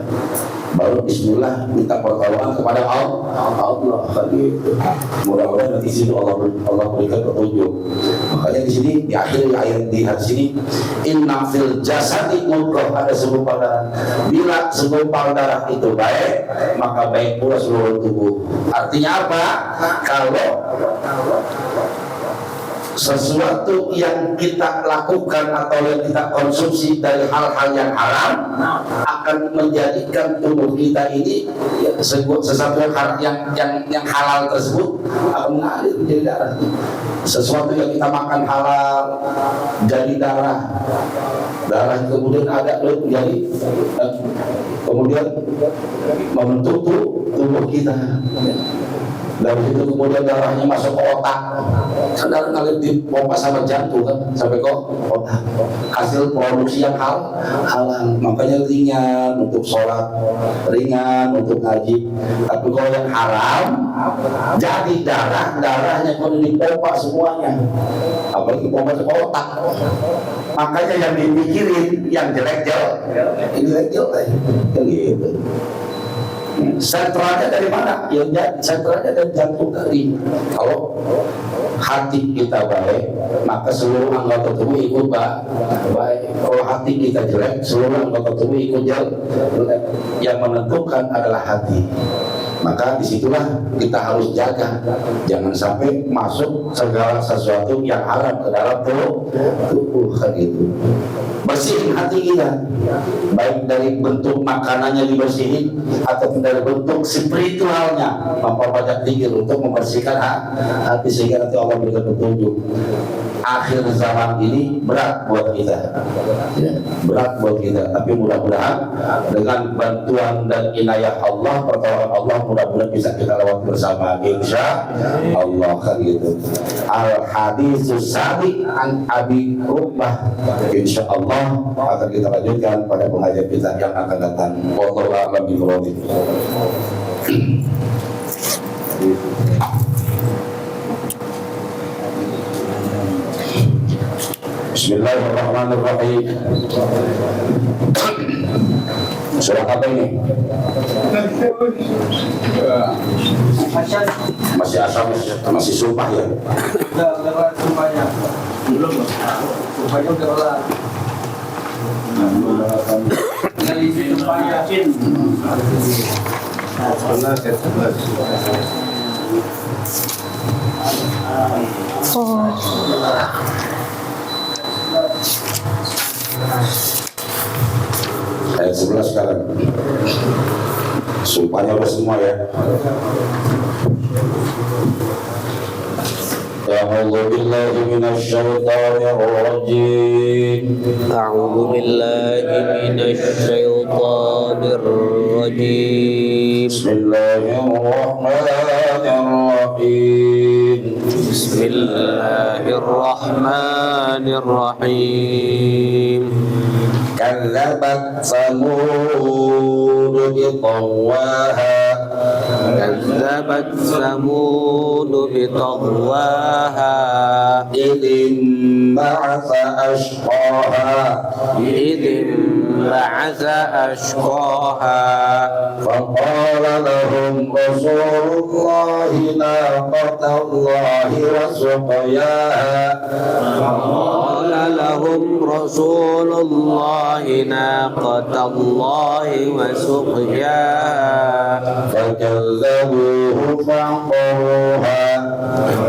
Baru Bismillah minta pertolongan kepada Allah. Gitu. Mudah-mudahan di sini Allah berikan petunjuk. Makanya di sini di akhir ayat di hadis ini, inna fil jasadi mudghah, ada segumpal darah. Bila segumpal darah itu baik, maka baik pula seluruh tubuh. Artinya apa? Kalau sesuatu yang kita lakukan atau yang kita konsumsi dari hal-hal yang haram akan menjadikan tubuh kita ini, ya, sesuatu yang halal tersebut akan mengalir menjadi darah. Sesuatu yang kita makan halal jadi darah kemudian ada menjadi kemudian membentuk tubuh kita. Dari itu kemudian darahnya masuk ke otak, kadang ngalir di pompa sama jantung kan sampai ke otak. Hasil produksi yang halal, makanya ringan untuk sholat, ringan untuk ngaji. Tapi kalau yang haram, jadi darahnya kalau dipompa semuanya, apalagi pompa ke otak. Makanya yang dipikirin yang jelek, ini jelek gitu. Sentralnya dari mana? Ya, sentralnya dari jantung tadi. Kalau hati kita baik, maka seluruh anggota tubuh ikut baik. Kalau hati kita jelek, seluruh anggota tubuh ikut jelek. Yang menentukan adalah hati. Maka disitulah kita harus jaga, jangan sampai masuk segala sesuatu yang haram ke dalam tubuh gitu. Bersihin hati kita, baik dari bentuk makanannya dibersihin atau dari bentuk spiritualnya, memperbanyak zikir untuk membersihkan hati sehingga nanti Allah berikan petunjuk. Akhir zaman ini berat buat kita, ya, berat buat kita. Tapi mudah-mudahan dengan bantuan dan inayah Allah, pertolongan Allah, mudah-mudahan bisa kita lewati bersama, insya Allah kan gitu. Al haditsus sabi an Abi Uqbah, insya Allah akan kita lanjutkan pada pengajian kita yang akan datang. Wallahu a'lam bishawab. Bismillahirrahmanirrahim. Surah apa ini? Masih asam, masih sumpah ya? Udah sumpahnya. Belum. Sumpahnya udah kelar. Dari sumpahnya. Ayat 11 sekarang. Sumpahnya udah semua ya. A'udzu billahi minasy syaithanir rajim. A'udzu billahi minasy syaithanir rajim. Bismillahirrahmanirrahim. Bismillahirrahmanirrahim. Kadzabat Samud biṭagwaha. كذبت ثمود بطغواها إذ انبعث أشقاها إذ انبعث أشقاها فقال لهم رسول الله ناقة الله وسقياها قال لهم رسول الله ناقة الله وسقياها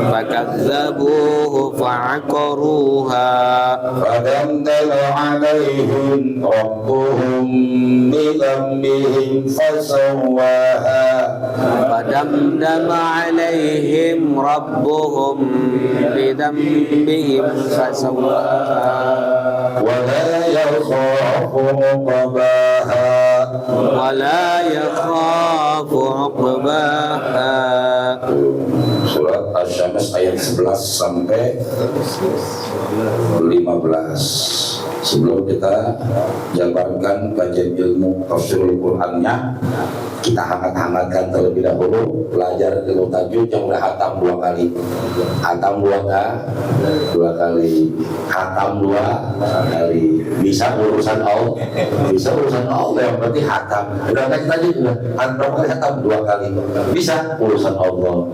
فكذبوه فعقروها فدمدم عليهم ربهم بذنبهم فسواها فدمدم عليهم ربهم بذنبهم فسواها ولا يخاف عقباها ولا يخاف عقباها. Surat Asy-Syams ayat 11 sampai 15. Sebelum kita jabarkan kajian ilmu tafsirul Qur'annya, kita hangat-hangatkan terlebih dahulu belajar ilmu tajwid yang udah hatam 2 kali. Hatam 2 kali, hatam 2 kali. Bisa urusan Allah, bisa urusan Allah yang berarti hatam. Udah kaji tajwid udah. Berapa kali hatam? 2 kali. Bisa urusan Allah.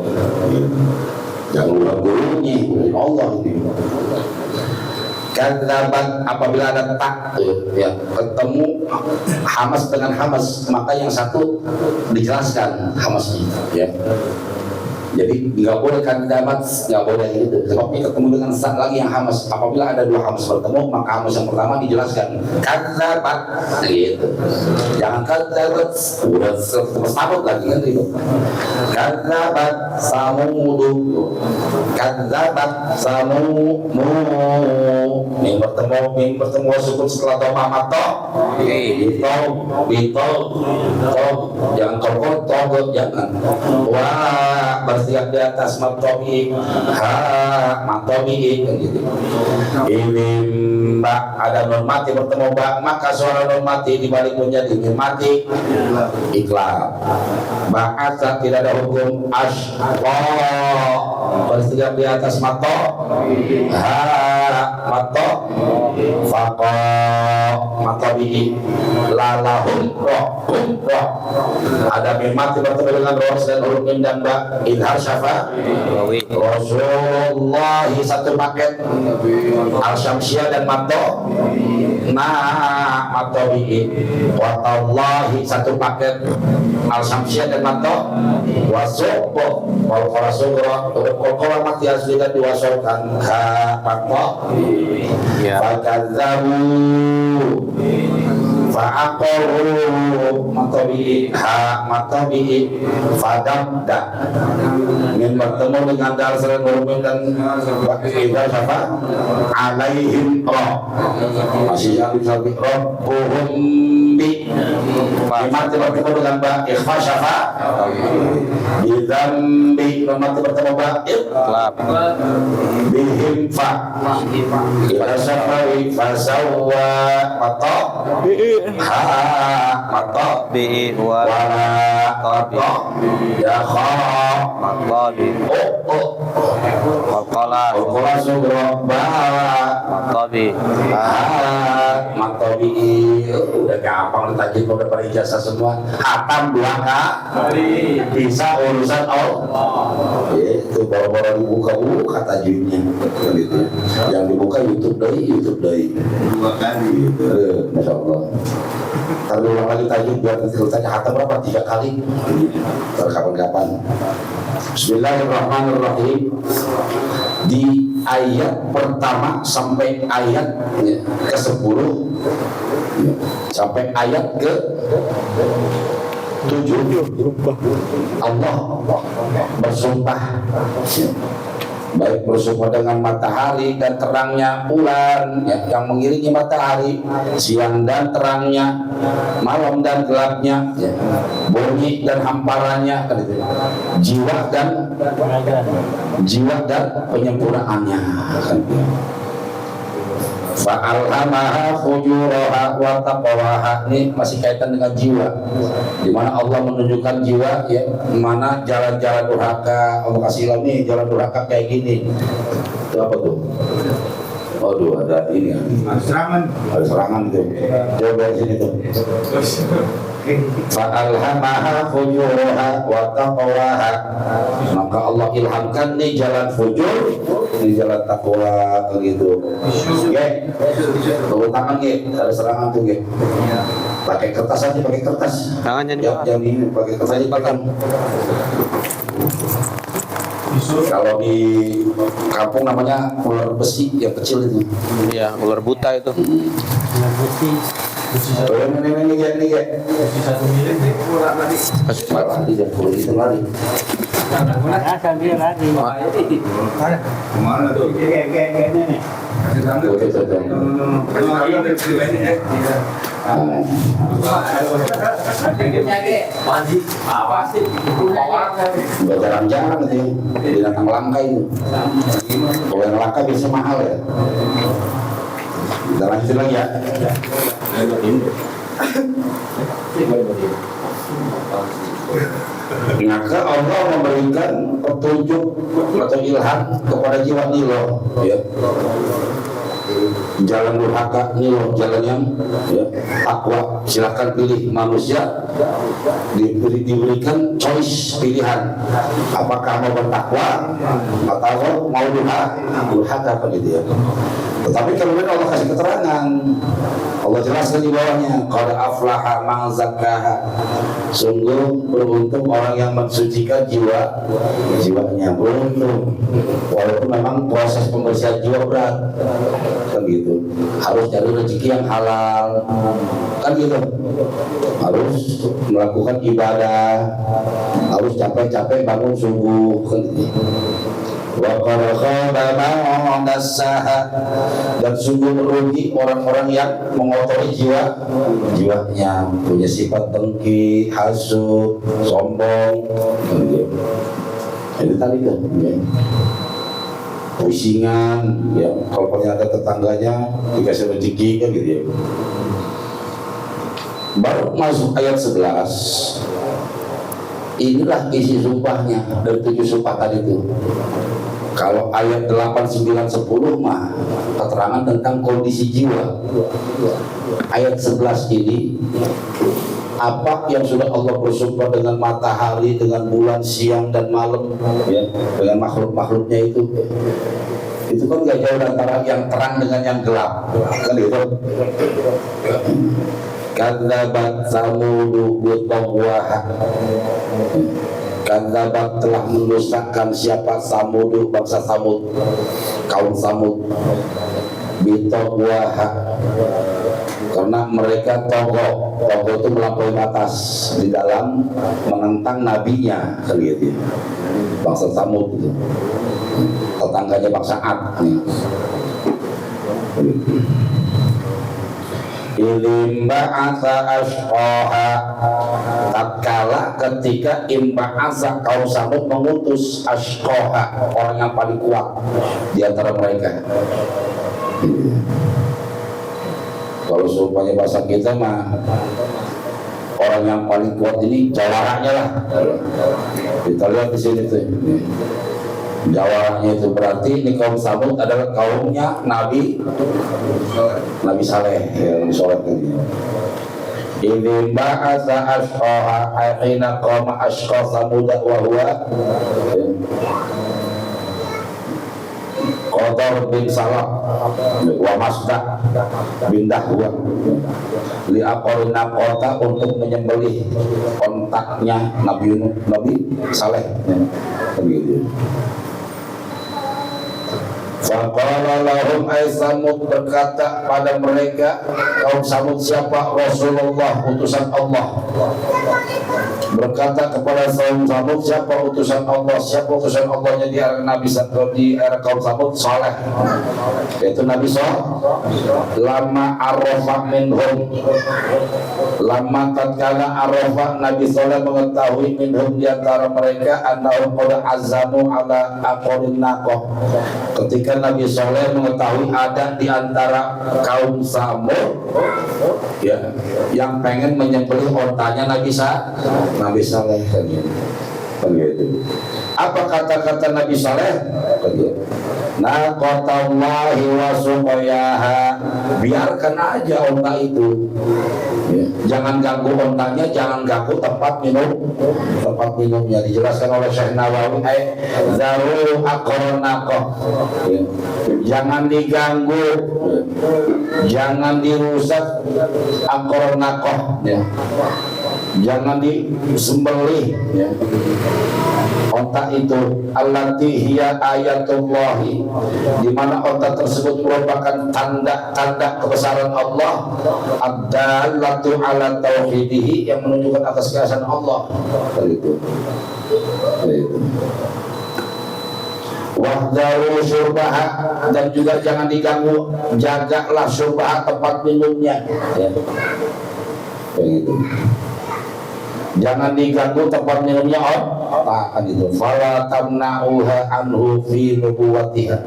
Jangan ulang gurunya, Allah ini. Kadzabat apabila ada tak ya, ketemu hamas dengan hamas, maka yang satu dijelaskan hamasnya ya. Jadi nggak boleh kadzabat, nggak boleh gitu. Sebabnya ketemu dengan satu lagi yang hamas. Apabila ada 2 hamas bertemu, maka hamas yang pertama dijelaskan kadzabat gitu. Jangan kadzabat udah tersabut lagi kan gitu. Kadzabat samud, kadzabat samud. Mim bertemu sukun setelah dhamma mato. Bito, jangan togo, jangan. Wah, bersiap di atas matobi, matobi gitu. Ini mbak ada non mati bertemu mbak, maka suara non mati dibalik menjadi min mati. Ikhlas. Bahasa tidak ada hukum bersiap di atas mato, mato, faqo, matobi, lalahum roh. Ada min mati bertemu dengan roh dan huruf mim dan ba. Idhar syafa Rasulullah satu paket al-syamsiyah dan mato mato bi'i watallahi satu paket al-syamsiyah dan mato wasuqo wal-qara sugra wal-qara mati asli dan diwasolkan mato fakadzabu fa'aqaru matabi'i fadamda ingin bertemu dengan dal selain huruf dan idhar syafa alaihim masih yang bisa rabbuhum bi mati bertemu dengan ba ikhfa syafa bidambi mati bertemu ba iqlab bihim fa idhar syafa fasawwa mata mata bi wala mata ya kha mata bi Al-Qala sugra mata bi mata bi udah gampang tajwid udah pada ijazah semua. Hatam 2 kali bisa urusan Allah. Itu baru-baru dibuka tajwidnya gitu. Yang dibuka YouTube dari 2 kali. Masya Allah. Kalau ulang lagi tajwid biar ceritanya hatam berapa? 3 kali. Kapan-kapan. Bismillahirrahmanirrahim. Di ayat pertama sampai ayat ke-10 sampai ayat ke-7 Allah bersumpah, baik bersumpah dengan matahari dan terangnya bulan yang mengiringi matahari, siang dan terangnya, malam dan gelapnya, bunyi dan hamparannya, jiwa dan penyempurnaannya. Fa'alhamaha fujuraha wa taqwaha. Ini masih kaitan dengan jiwa, di mana Allah menunjukkan jiwa ya, mana jalan-jalan durhaka. Allah kasih tahu nih jalan durhaka kayak gini. Itu apa tuh? Waduh, ada ini ya. Ada serangan itu. Coba dari sini tuh. Fa'alhamaha fujuraha wa taqwaha. Maka Allah ilhamkan nih jalan fujur, nih jalan takwa begitu. Oke. Tepuk tangan ge, ada serangan tuh ge. Pakai kertas aja, pakai kertas. Tangan yang ini pakai kertas aja pakai. Kalau di kampung namanya ular besi yang kecil itu. Iya, ular buta itu. Oh, ini kayak Satu milik nih, kurang lagi. malah dia kulit itu lari. Kemana tuh? Tuh, tuh, tuh. Udah jarang-jarang itu ya, binatang langka itu. Kalau yang langka biasa mahal ya. Kita lanjut lagi ya. Maka Allah memberikan petunjuk atau ilham kepada jiwa Nilo, ya. Jalan durhaka Nilo, jalan yang ya, takwa. Silakan pilih. Manusia diberikan choice, pilihan. Apakah mau bertakwa atau mau durhaka apa gitu ya. Tetapi kemudian Allah kasih keterangan, Allah jelaskan di bawahnya, qad aflaha man zakkaha. Sungguh beruntung orang yang mensucikan jiwanya. Beruntung. Walaupun memang proses pembersihan jiwa berat, kan gitu. Harus cari rezeki yang halal, kan gitu. Harus melakukan ibadah, harus capek-capek bangun subuh, kan gitu. Dan sungguh merugi orang-orang yang mengotori jiwanya, punya sifat dengki, hasud, sombong. Jadi tadi kan ya. Pusingan ya, kalau ternyata tetangganya dikasih rezeki kan gitu ya. Baru masuk ayat 11. Inilah isi sumpahnya dari 7 sumpah tadi itu. Kalau ayat 8, 9, 10 mah keterangan tentang kondisi jiwa. Ayat 11 ini apa yang sudah Allah bersumpah dengan matahari, dengan bulan, siang dan malam, ya, dengan makhluk-makhluknya itu kan gak jauh antara yang terang dengan yang gelap, kan gitu. Kadzabat Samudu bitagwaha. Kadzabat telah mendustakan siapa? Samudu, bangsa Samud, kaum Samud, bitagwaha, karena mereka togo itu melampaui batas di dalam menentang nabinya, kan gitu. Bangsa Samud itu tetangganya bangsa Ad. Imba'asa ashqaha, tatkala ketika imba'asa kaum Samud mengutus ashqaha, orang yang paling kuat di antara mereka. Kalau serumpanya bahasa kita mah, orang yang paling kuat ini jawaranya lah. Kita lihat di sini tuh. Jawabannya itu berarti ini kaum Samud adalah kaumnya Nabi Saleh, ya, Nabi Soleh tadi. Ini ba'asa ashqaha aina qama ashqa Samud wa huwa Qadar bin Salah wa Masda bin Dahwa li aqarina kota untuk menyembelih kontaknya Nabi Saleh, begitu. Faqala lahum ay Samud, berkata pada mereka kaum Samud, siapa? Rasulullah, utusan Allah. Berkata kepada kaum Samud, siapa utusan Allah? Siapa utusan Allahnya di era Nabi di era kaum Samud? Saleh, yaitu Nabi Saleh. Lama arafah minhum, lama tatkala arafah Nabi Saleh mengetahui minhum di antara mereka annahum qad azamu ala aqorin naqah, ketika Nabi Saleh mengetahui ada di antara kaum Samud ya, yang pengen menyembelih ontanya Nabi Saleh kan gitu. Apa kata-kata Nabi Saleh? Naqatallahi wa suqayaha, biarkan aja onta itu ya. Jangan ganggu ontanya, jangan ganggu tempat minumnya. Dijelaskan oleh Syekh Nawawi, zaru aqranaqah ya. Jangan diganggu ya. Jangan dirusak aqranaqah ya. Jangan disembelih ya, Onta itu allati hiya ayatullahi, di mana onta tersebut merupakan tanda-tanda kebesaran Allah, ad-dallatu ala tauhidihi, yang menunjukkan atas keesaan Allah. Itu. Wahdaru syurbaha, dan juga jangan diganggu, jagalah syurbaha, tempat minumnya. Ya. Begitu. Jangan diganggu tempat minumnya kan itu. Fala tamna'uha anhu fi nubuwatiha.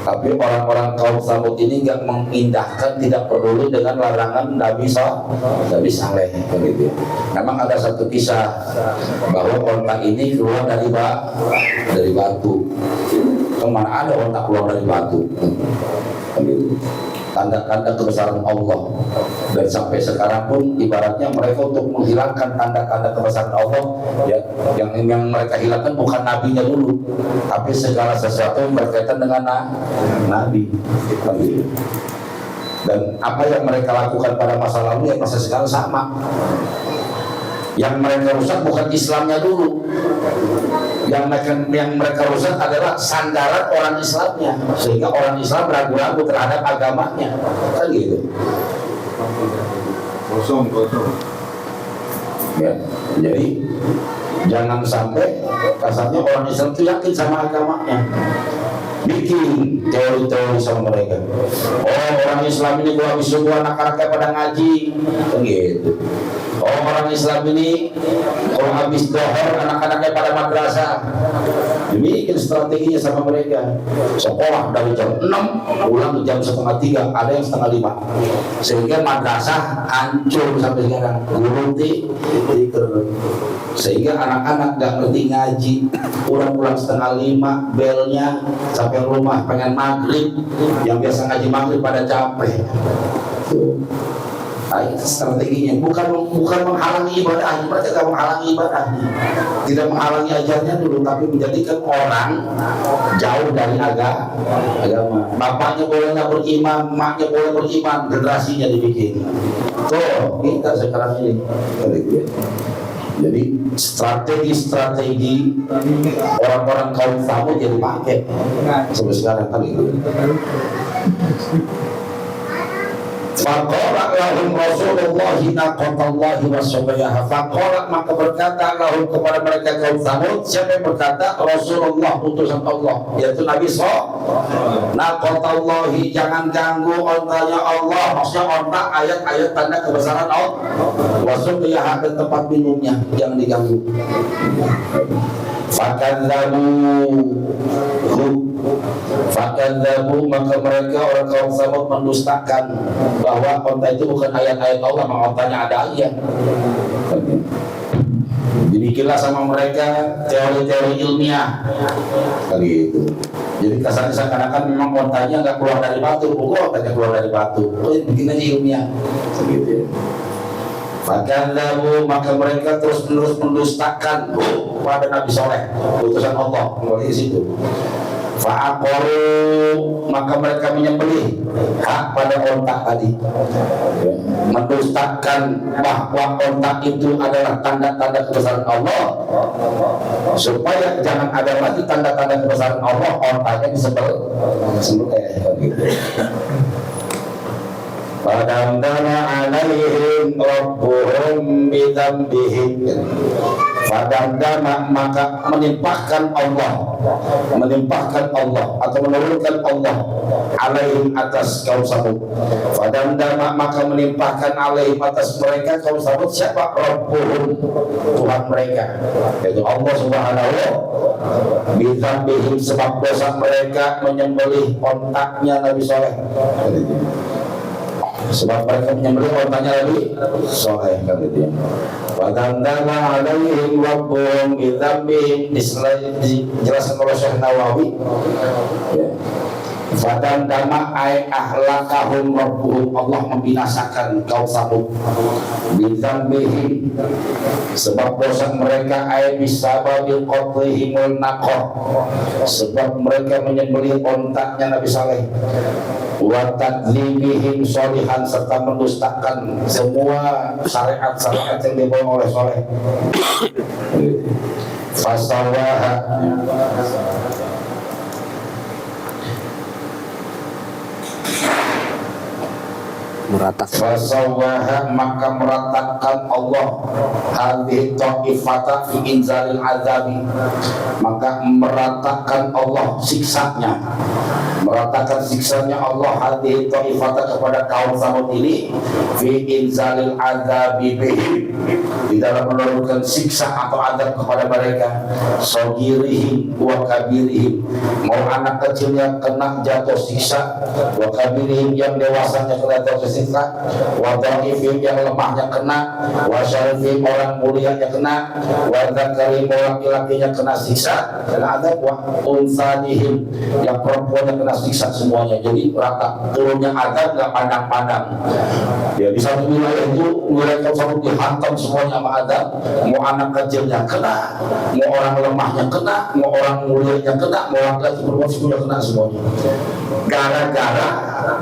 Tapi orang-orang kaum Samud ini enggak mengindahkan, tidak peduli dengan larangan Nabi Saleh begitu. Memang ada satu kisah bahwa onta ini keluar dari batu. Kemana ada onta keluar dari batu? Begitu. Tanda-tanda kebesaran Allah, dan sampai sekarang pun ibaratnya mereka untuk menghilangkan tanda-tanda kebesaran Allah, ya, yang mereka hilangkan bukan nabinya dulu, tapi segala sesuatu yang berkaitan dengan nabi. Dan apa yang mereka lakukan pada masa lalu yang masa sekarang sama. Yang mereka rusak bukan Islamnya dulu, yang mereka rusak adalah sandaran orang Islamnya, sehingga orang Islam ragu-ragu terhadap agamanya, kan gitu. Kosong. Ya, jadi jangan sampai kasarnya orang Islam itu yakin sama agamanya, bikin teori-teori sama mereka. Oh, orang Islam ini gua habis subuh anak-anaknya pada ngaji, kan gitu. Oh, orang Islam ini kalau habis dohor anak-anaknya pada madrasah. Demikian strateginya sama mereka. Sekolah dari jam 6 pulang jam setengah 3, ada yang setengah 5, sehingga madrasah hancur sampai sekarang. Guru sehingga anak-anak gak ngerti ngaji, pulang setengah 5 belnya, sampai rumah pengen maghrib, yang biasa ngaji maghrib pada capek. Strateginya bukan menghalangi ibadahnya, mereka tidak menghalangi ibadahnya, tidak menghalangi ajarnya dulu, tapi menjadikan orang jauh dari agama. Bapaknya boleh nggak beriman, emaknya boleh beriman, generasinya dibikin. Tuh kita sekarang ini. Jadi strategi orang-orang kaum Samud jadi pakai sampai sekarang kali itu. Faqala lahum Rasulullah naqatallahi wa subayaha. Faqala, maka berkata lahum kepada mereka kaum Samud. Siapa yang berkata? Rasulullah, utusan Allah, yaitu Nabi SAW. Naqatallahi, jangan ganggu ontanya Allah. Maksudnya onta ayat-ayat tanda kebesaran Allah. Wa subayaha, dan tempat minumnya jangan diganggu. Fakadzabu, maka mereka orang kaum Samud mendustakan bahwa onta itu bukan ayat-ayat Allah, maka ontanya ada ayat. Dibikinlah sama mereka teori-teori ilmiah kali itu. Jadi kasarnya seakan-akan memang ontanya nggak keluar dari batu, bukan ontanya keluar dari batu. Oh, bikin aja ilmiah segitu. Fakadzabu, maka mereka terus-menerus mendustakan pada Nabi Saleh, utusan Allah, mulai di situ. Fa'aqaru, maka mereka menyembelih hak pada onta tadi, mendustakan bahwa onta itu adalah tanda-tanda kebesaran Allah, supaya jangan ada lagi tanda-tanda kebesaran Allah, ontanya disembelih. Fadamdama alaihim rabbuhum bidzambihim. Fadamdama, maka menimpahkan Allah atau menurunkan Allah alaihim, atas kaum Samud. Fadamdama, maka menimpahkan alaihim, atas mereka kaum Samud. Siapa? Rabbuhum, Tuhan mereka, yaitu Allah Subhanahu bidzambihim, sebab dosa mereka menyembelih ontaknya Nabi Saleh. Sebab mereka menyembelih ontanya Nabi Saleh, kan gitu ya. Wadandana alaihim rabbuhum bidzambihim, dijelaskan oleh Syekh Nawawi ya. Fadandama ay ahlakahum rabbuhum, Allah membinasakan kaum Samud bidzambihim, sebab dosa mereka ay bisababil qatlihimul naqah, sebab mereka menyembelih ontaknya Nabi Saleh. Wa tadzibihim sholihan, serta mendustakan semua syariat-syariat yang dibawa oleh Saleh. fasawaha fasawaha maka meratakan Allah hadhihi ta'ifata fi inzalil azabi, maka meratakan Allah siksanya, meratakan siksanya Allah hadhihi ta'ifata kepada kaum Samud ini fi inzalil azabi bihim, di dalam menurunkan siksa atau azab kepada mereka, sogirihim wa kabirihim, mau anak kecilnya kena jatuh siksa, wa kabirihim yang dewasanya kena jatuh siksa, wa dhaifim yang lemahnya kena, wa syarifim orang mulianya kena, wa dzakarim orang laki-lakinya kena siksa kena azab, wa unsanihim yang perempuannya kena siksa, semuanya. Jadi rata turunnya azab gak pandang-pandang ya. Di satu wilayah itu mereka selalu dihantam semuanya sama azab, mau anak kecilnya kena, mau orang lemahnya kena, mau orang mulianya kena, mau orang laki perempuan semua kena semuanya. Gara-gara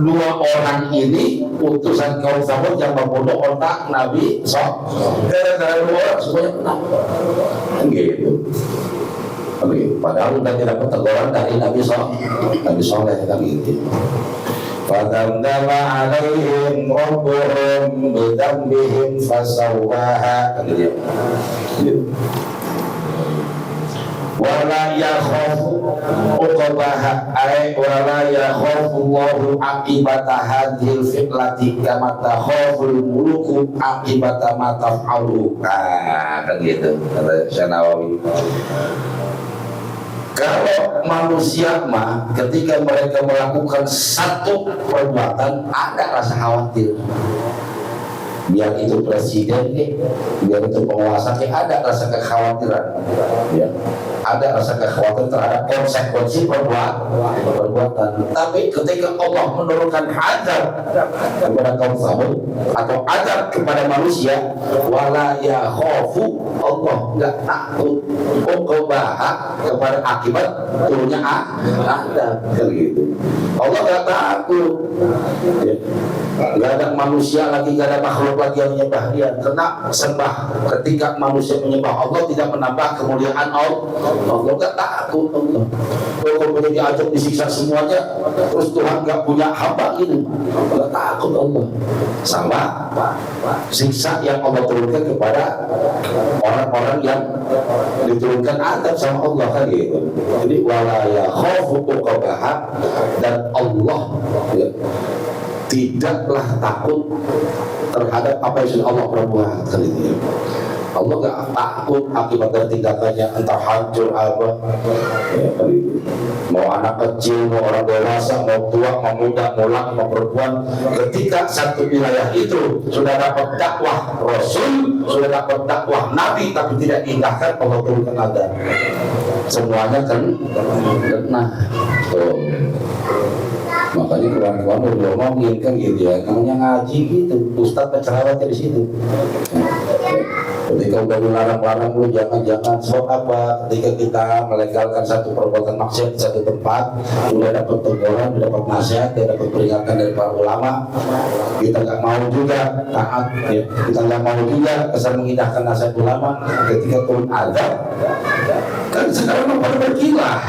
dua orang ini utusan kaum Samud yang membunuh otak Nabi gara-gara dua orang semuanya kena gitu. Oke, padahal udah tidak teguran dari Nabi Soleh kan gitu. Fadamdama alaihim rabbuhum bidambihim fasawwaha gitu. Wala yakhafu uqbaha ay wala yakhafu Allahu aqibata hadhil fi'lati kama takhaful muluku aqibata ma taf'alu. Kan gitu kata Syekh Nawawi. Kalau manusia mah ketika mereka melakukan satu perbuatan ada rasa khawatir, biar itu presiden biar itu penguasa ada rasa kekhawatiran ya. Ada rasa kekhawatiran terhadap konsekuensi perbuatan. Tapi ketika Allah menurunkan azab kepada kaum Samud atau azab kepada manusia, wala yakhafu, Allah enggak takut uqbaha kepada akibat turunnya azab gitu. Allah enggak takut ya. Enggak ada manusia lagi, enggak ada makhluk lagi yang menyembah dia. Kena sembah ketika manusia menyembah Allah tidak menambah kemuliaan Allah. Allah gak takut Allah. Kalau kemudian diajak disiksa semuanya, terus Tuhan gak punya hamba ini, gak takut Allah. Sama siksa yang Allah turunkan kepada orang-orang yang diturunkan azab sama Allah kan gitu. Jadi wala yakhafu uqbaha, dan Allah ya, tidaklah takut terhadap apa yang sudah Allah perbuat kan gitu. Allah gak takut akibat dari tindakannya, entah hancur apa ya, mau anak kecil, mau orang dewasa, mau tua, mau muda, mau laki, mau perempuan. Ketika satu wilayah itu sudah dapat dakwah Rasul, sudah dapat dakwah Nabi, tapi tidak diindahkan, Allah turunkan azab. Semuanya kan kena. Makanya kawan-kawan udah ngomongin kan gitu ya, namanya ngaji gitu, Ustadz penceramah di situ. Ketika udah dilarang-larang lu jangan sebab apa? Ketika kita melegalkan satu perbuatan maksiat di satu tempat, udah dapat teguran, udah dapat nasihat, udah dapat peringatan dari para ulama, kita nggak mau juga taat, ya. Kita nggak mau juga kesan mengindahkan nasihat ulama. Ketika turun azab, kan sekarang pada berkilah.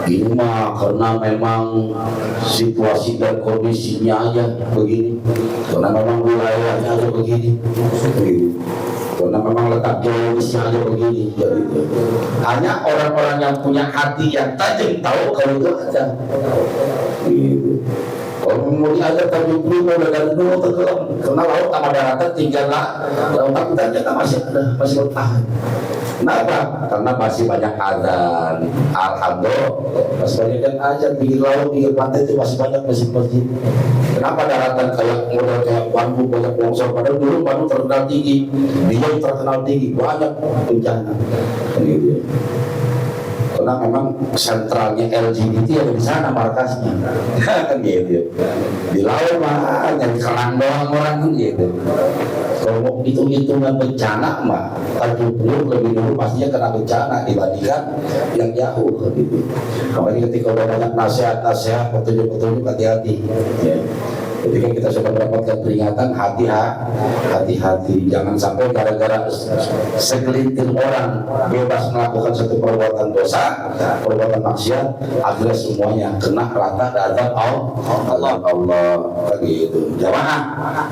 Ini mah karena memang situasi dan kondisinya aja begini, karena memang wilayahnya aja begini. Karena memang letak geologisnya aja begini, jadi hanya orang-orang yang punya hati yang tajam tahu kalau itu ada. Gitu. Kalau mau diajar tajam dulu dari dulu tenggelam, karena laut sama daratan tinggallah lautan kita kan masih ada, masih bertahan. Kenapa? Karena masih banyak azan. Alhamdulillah masih banyak yang azan di laut, di pantai itu masih banyak masjid-masjid. Kenapa daratan kayak model kayak Bandung banyak longsor? Padahal dulu Bandung terkenal tinggi, dia terkenal tinggi, banyak bencana. Gitu. Karena memang sentralnya LGBT ada di sana markasnya, kan gitu. Di laut mah yang kerang doang orang kan gitu. Kalau mau hitung-hitungan bencana mah, Tanjung lebih dulu pastinya kena bencana dibandingkan yang jauh gitu. Makanya ketika udah banyak nasihat-nasihat, petunjuk-petunjuk hati-hati. Ya. Ketika kita sudah mendapatkan peringatan, hati-hati, jangan sampai gara-gara segelintir orang bebas melakukan satu perbuatan dosa, perbuatan maksiat, akhirnya semuanya kena rata dan Allah begitu. Jamaah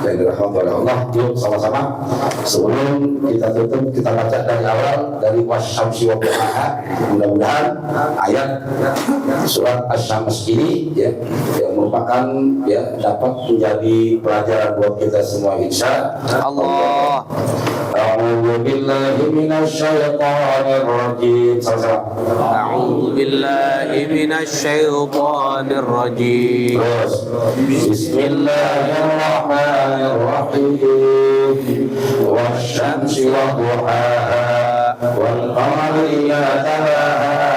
yang dirahmati oleh Allah, yuk sama-sama sebelum kita tutup kita baca dari awal dari wasyamsi wa duhaha. Mudah-mudahan ayat surat Asy-Syams ini ya yang merupakan ya dapat menjadi pelajaran buat kita semua insya Allah. A'udzu billahi minasyaitonir rajim. A'udzu billahi minasyaitonir rajim. Bismillahirrahmanirrahim. Wasyamsi wa duhaha wal qamari idza talaha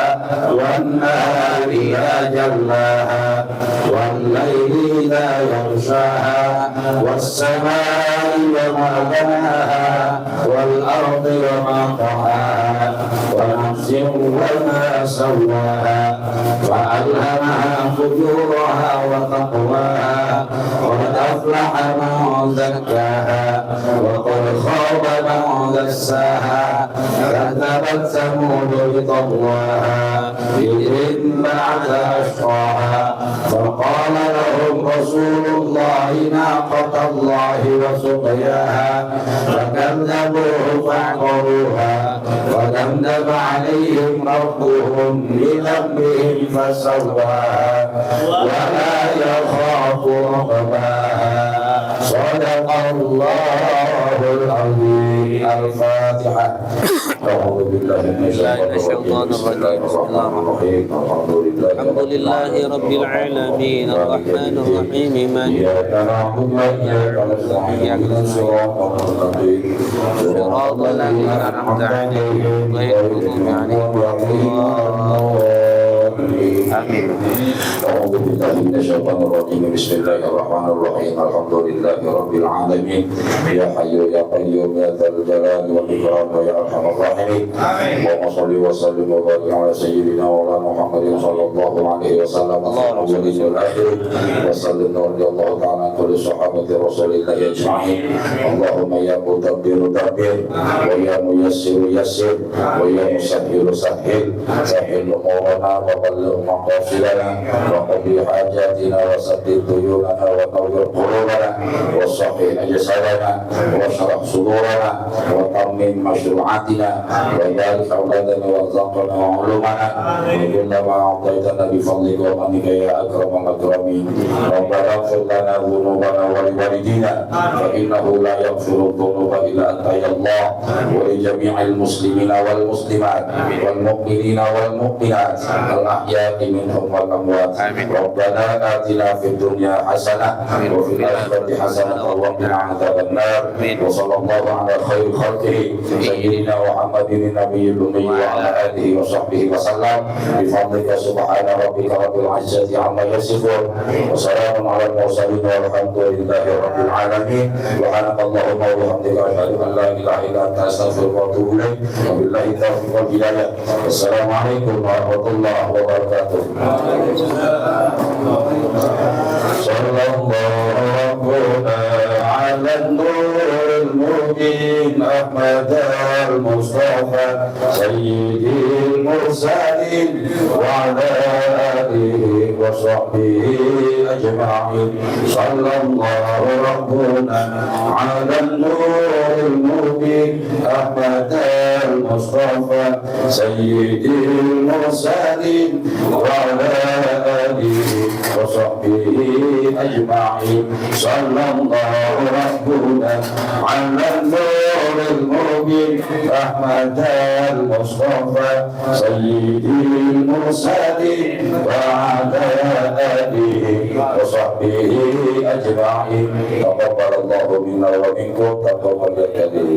wan nahari idza jallaha wal laili idza yaghshaha was samaa'i wa ma banaha wal ardi wa ma tahaha wa nafsin wa ma sawwaha fa alhamaha fujuraha wa taqwaha qad aflaha man zakkaha wa qad khaba man dassaha كذبت ثمود بطغواها إذ انبعث أشقاها فقال لهم رسول الله ناقة الله وسقياها فكذبوه فعقروها فدمدم عليهم ربهم بذنبهم فسواها ولا يخاف عقباها صدق الله العظيم. الفاتحة. أعوذ بالله من الشيطان الرجيم. بسم الله الرحمن الرحيم. الحمد لله رب العالمين الرحمن الرحيم مالك إياك نعبد وإياك نستعين صراط المستقيم صراط الذين أنعمت عليهم غير المغضوب عليهم ولا الضالين. آمين. أعوذ بالله من الشيطان الرجيم. بسم الله الرحمن الرحيم. الحمد لله رب العالمين. يا حي يا قيوم يا ذا الجلال والإكرام يا أرحم الراحمين. اللهم صل وسلم وبارك على سيدنا مولانا محمد صلى الله عليه وسلم الأولين والآخرين وسلم رضي الله تعالى عن كل صحابة رسول الله أجمعين. اللهم يا مدبر دبر ويا ميسر يسر ويا مسهل سهل سهل أمورنا وبلغ مقاصدنا وقضي حاجاتنا وسدد ديوننا ونور قلوبنا وصحح أجسادنا واشرح صدورنا وتمم مشروعاتنا وبارك أولادنا وارزقنا وعلومنا وكلما أعطيتنا بفضلك ومنك يا أكرم الأكرمين. ربنا اغفر لنا ذنوبنا ولوالدينا فإنه لا يغفر الذنوب إلا أنت يا الله ولجميع المسلمين والمسلمات والمؤمنين والمؤمنات الأحياء منهم والأموات. ربنا آتنا في الدنيا حسنة وفي الآخرة حسنة وقنا عذاب النار. وصلى الله على خير خلقه سيدنا محمد النبي الأمي وعلى آله وصحبه وسلم بفضلك سبحان ربك رب العزة عما يصفون وسلام على المرسلين والحمد لله رب العالمين. سبحانك اللهم وبحمدك أشهد أن لا إله إلا أنت أستغفرك وأتوب إليك وبالله التوفيق والهداية. السلام عليكم ورحمة الله وبركاته. صلى الله ربنا على النور المبين أحمد المصطفى سيد المرسلين وعلى آله وصحبه أجمعين. صلى الله ربنا على النور المبين أحمد المصطفى سيد المرسلين وعلى آله وصحبه أجمعين. صلى الله ربنا على النور المبين أحمد المصطفى سيد المرسلين وعلى آله وصحبه أجمعين. تقبل الله منا ومنكم تقبل يده.